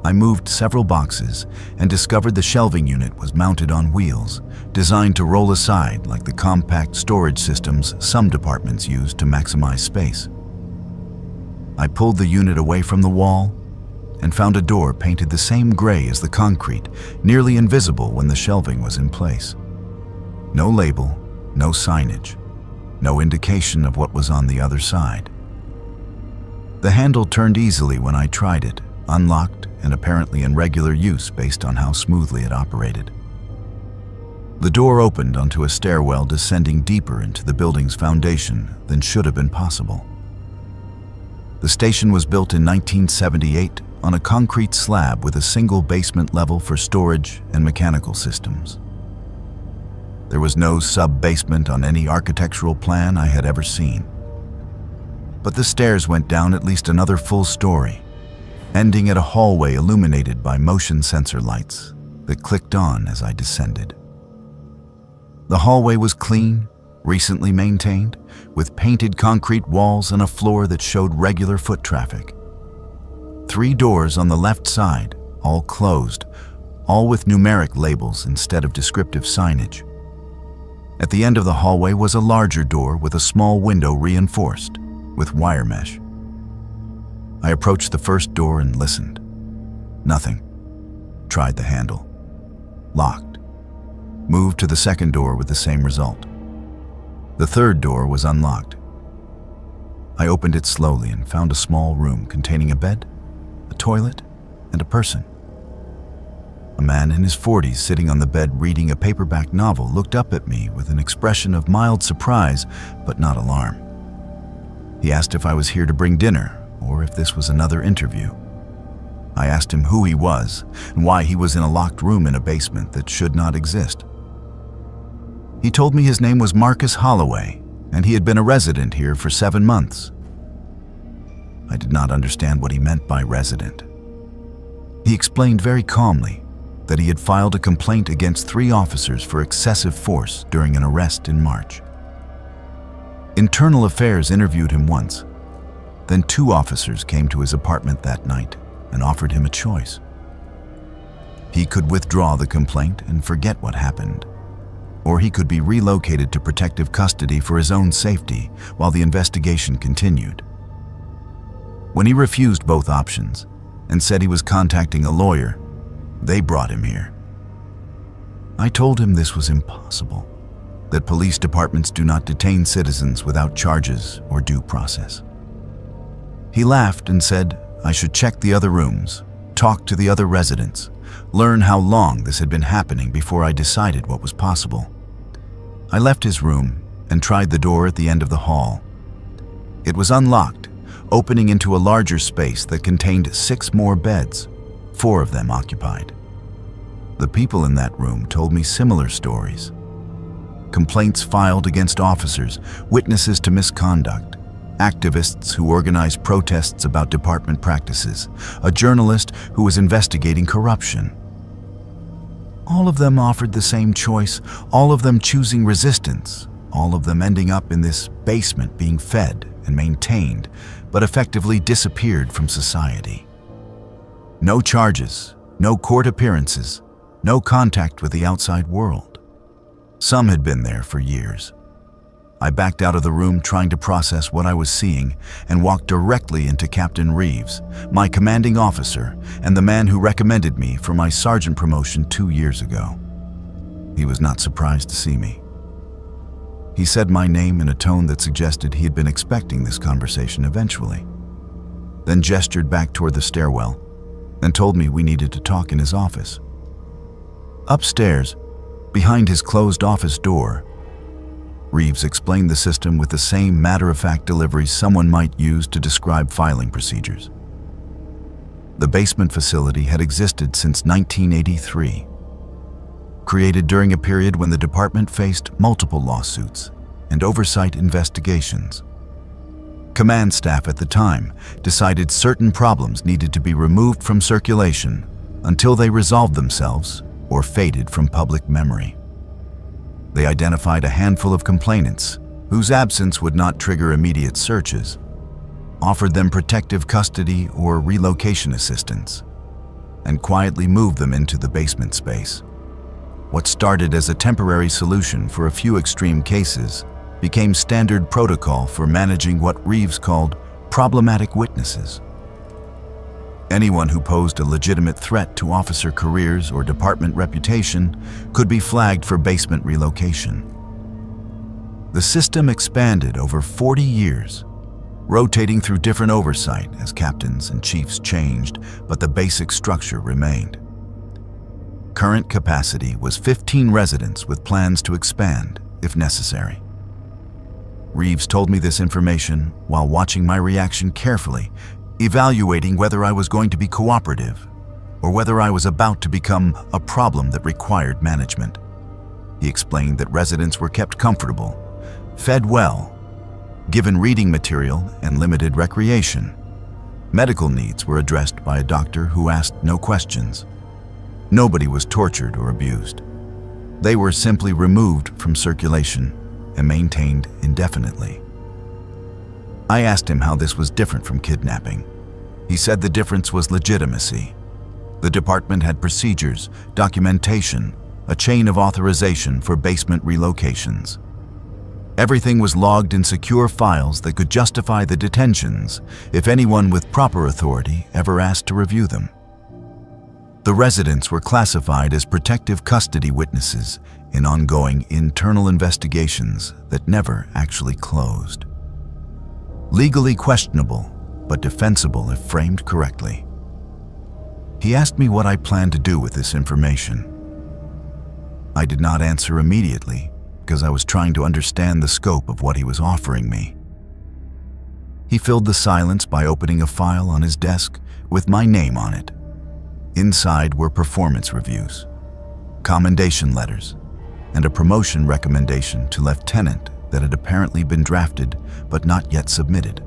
I moved several boxes and discovered the shelving unit was mounted on wheels, designed to roll aside like the compact storage systems some departments use to maximize space. I pulled the unit away from the wall and found a door painted the same gray as the concrete, nearly invisible when the shelving was in place. No label, no signage, no indication of what was on the other side. The handle turned easily when I tried it, unlocked and apparently in regular use based on how smoothly it operated. The door opened onto a stairwell descending deeper into the building's foundation than should have been possible. The station was built in 1978 on a concrete slab with a single basement level for storage and mechanical systems. There was no sub-basement on any architectural plan I had ever seen. But the stairs went down at least another full story, ending at a hallway illuminated by motion sensor lights that clicked on as I descended. The hallway was clean, recently maintained, with painted concrete walls and a floor that showed regular foot traffic. 3 doors on the left side, all closed, all with numeric labels instead of descriptive signage. At the end of the hallway was a larger door with a small window reinforced with wire mesh. I approached the first door and listened. Nothing. Tried the handle. Locked. Moved to the second door with the same result. The third door was unlocked. I opened it slowly and found a small room containing a bed, a toilet, and a person. A man in his 40s sitting on the bed reading a paperback novel looked up at me with an expression of mild surprise but not alarm. He asked if I was here to bring dinner or if this was another interview. I asked him who he was and why he was in a locked room in a basement that should not exist. He told me his name was Marcus Holloway and he had been a resident here for 7 months. I did not understand what he meant by resident. He explained very calmly that he had filed a complaint against 3 officers for excessive force during an arrest in March. Internal Affairs interviewed him once. Then 2 officers came to his apartment that night and offered him a choice. He could withdraw the complaint and forget what happened, or he could be relocated to protective custody for his own safety while the investigation continued. When he refused both options and said he was contacting a lawyer, they brought him here. I told him this was impossible, that police departments do not detain citizens without charges or due process. He laughed and said I should check the other rooms, talk to the other residents, learn how long this had been happening before I decided what was possible. I left his room and tried the door at the end of the hall. It was unlocked, opening into a larger space that contained 6 more beds, 4 of them occupied. The people in that room told me similar stories. Complaints filed against officers, witnesses to misconduct, activists who organized protests about department practices, a journalist who was investigating corruption. All of them offered the same choice, all of them choosing resistance, all of them ending up in this basement being fed and maintained, but effectively disappeared from society. No charges, no court appearances, no contact with the outside world. Some had been there for years. I backed out of the room trying to process what I was seeing and walked directly into Captain Reeves, my commanding officer and the man who recommended me for my sergeant promotion 2 years ago. He was not surprised to see me. He said my name in a tone that suggested he had been expecting this conversation eventually, then gestured back toward the stairwell and told me we needed to talk in his office. Upstairs, behind his closed office door, Reeves explained the system with the same matter-of-fact delivery someone might use to describe filing procedures. The basement facility had existed since 1983, created during a period when the department faced multiple lawsuits and oversight investigations. Command staff at the time decided certain problems needed to be removed from circulation until they resolved themselves or faded from public memory. They identified a handful of complainants whose absence would not trigger immediate searches, offered them protective custody or relocation assistance, and quietly moved them into the basement space. What started as a temporary solution for a few extreme cases became standard protocol for managing what Reeves called problematic witnesses. Anyone who posed a legitimate threat to officer careers or department reputation could be flagged for basement relocation. The system expanded over 40 years, rotating through different oversight as captains and chiefs changed, but the basic structure remained. Current capacity was 15 residents with plans to expand if necessary. Reeves told me this information while watching my reaction carefully, evaluating whether I was going to be cooperative or whether I was about to become a problem that required management. He explained that residents were kept comfortable, fed well, given reading material and limited recreation. Medical needs were addressed by a doctor who asked no questions. Nobody was tortured or abused. They were simply removed from circulation and maintained indefinitely. I asked him how this was different from kidnapping. He said the difference was legitimacy. The department had procedures, documentation, a chain of authorization for basement relocations. Everything was logged in secure files that could justify the detentions if anyone with proper authority ever asked to review them. The residents were classified as protective custody witnesses in ongoing internal investigations that never actually closed. Legally questionable, but defensible if framed correctly. He asked me what I planned to do with this information. I did not answer immediately because I was trying to understand the scope of what he was offering me. He filled the silence by opening a file on his desk with my name on it. Inside were performance reviews, commendation letters, and a promotion recommendation to lieutenant that had apparently been drafted but not yet submitted.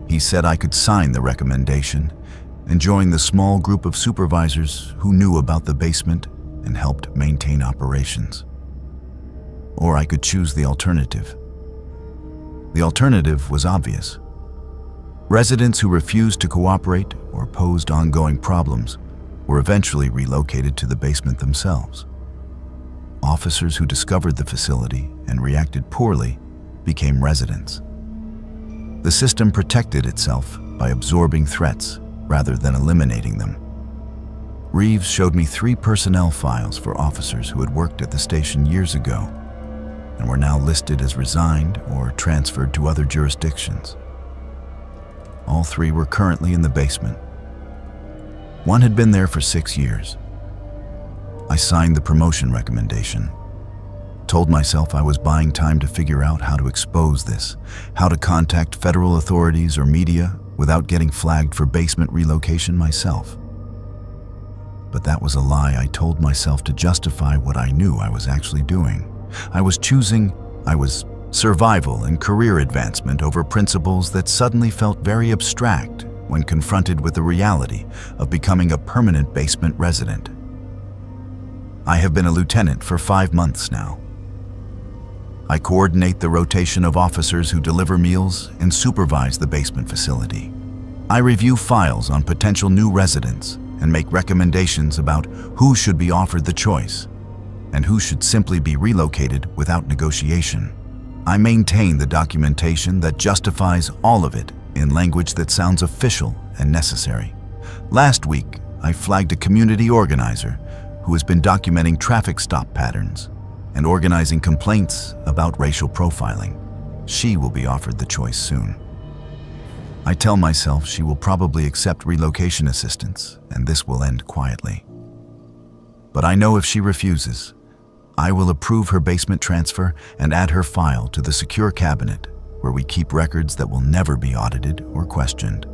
He said I could sign the recommendation and join the small group of supervisors who knew about the basement and helped maintain operations. Or I could choose the alternative. The alternative was obvious. Residents who refused to cooperate or posed ongoing problems were eventually relocated to the basement themselves. Officers who discovered the facility and reacted poorly became residents. The system protected itself by absorbing threats rather than eliminating them. Reeves showed me 3 personnel files for officers who had worked at the station years ago and were now listed as resigned or transferred to other jurisdictions. All 3 were currently in the basement. One had been there for 6 years. I signed the promotion recommendation, told myself I was buying time to figure out how to expose this, how to contact federal authorities or media without getting flagged for basement relocation myself. But that was a lie I told myself to justify what I knew I was actually doing. I was survival and career advancement over principles that suddenly felt very abstract when confronted with the reality of becoming a permanent basement resident. I have been a lieutenant for 5 months now. I coordinate the rotation of officers who deliver meals and supervise the basement facility. I review files on potential new residents and make recommendations about who should be offered the choice and who should simply be relocated without negotiation. I maintain the documentation that justifies all of it in language that sounds official and necessary. Last week, I flagged a community organizer who has been documenting traffic stop patterns and organizing complaints about racial profiling. She will be offered the choice soon. I tell myself she will probably accept relocation assistance, and this will end quietly. But I know if she refuses, I will approve her basement transfer and add her file to the secure cabinet where we keep records that will never be audited or questioned.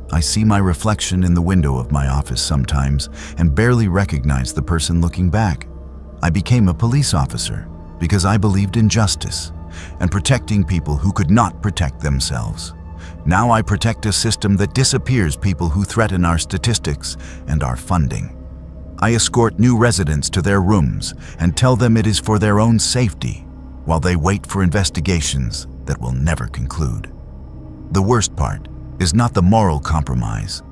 I see my reflection in the window of my office sometimes and barely recognize the person looking back. I became a police officer because I believed in justice and protecting people who could not protect themselves. Now I protect a system that disappears people who threaten our statistics and our funding. I escort new residents to their rooms and tell them it is for their own safety while they wait for investigations that will never conclude. The worst part is not the moral compromise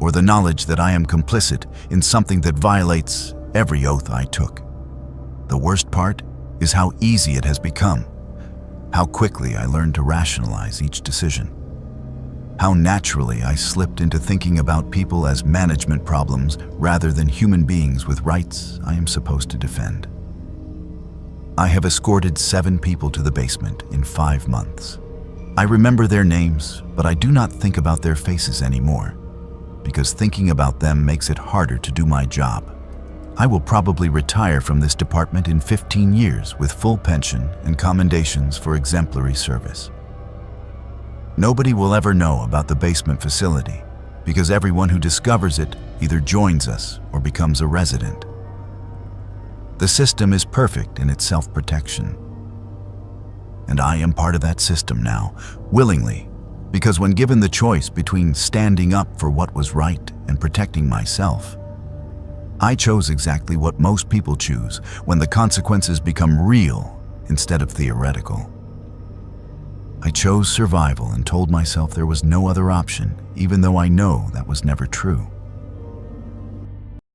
or the knowledge that I am complicit in something that violates every oath I took. The worst part is how easy it has become, how quickly I learned to rationalize each decision, how naturally I slipped into thinking about people as management problems rather than human beings with rights I am supposed to defend. I have escorted 7 people to the basement in 5 months. I remember their names, but I do not think about their faces anymore, because thinking about them makes it harder to do my job. I will probably retire from this department in 15 years with full pension and commendations for exemplary service. Nobody will ever know about the basement facility because everyone who discovers it either joins us or becomes a resident. The system is perfect in its self-protection. And I am part of that system now, willingly, because when given the choice between standing up for what was right and protecting myself, I chose exactly what most people choose when the consequences become real instead of theoretical. I chose survival and told myself there was no other option, even though I know that was never true.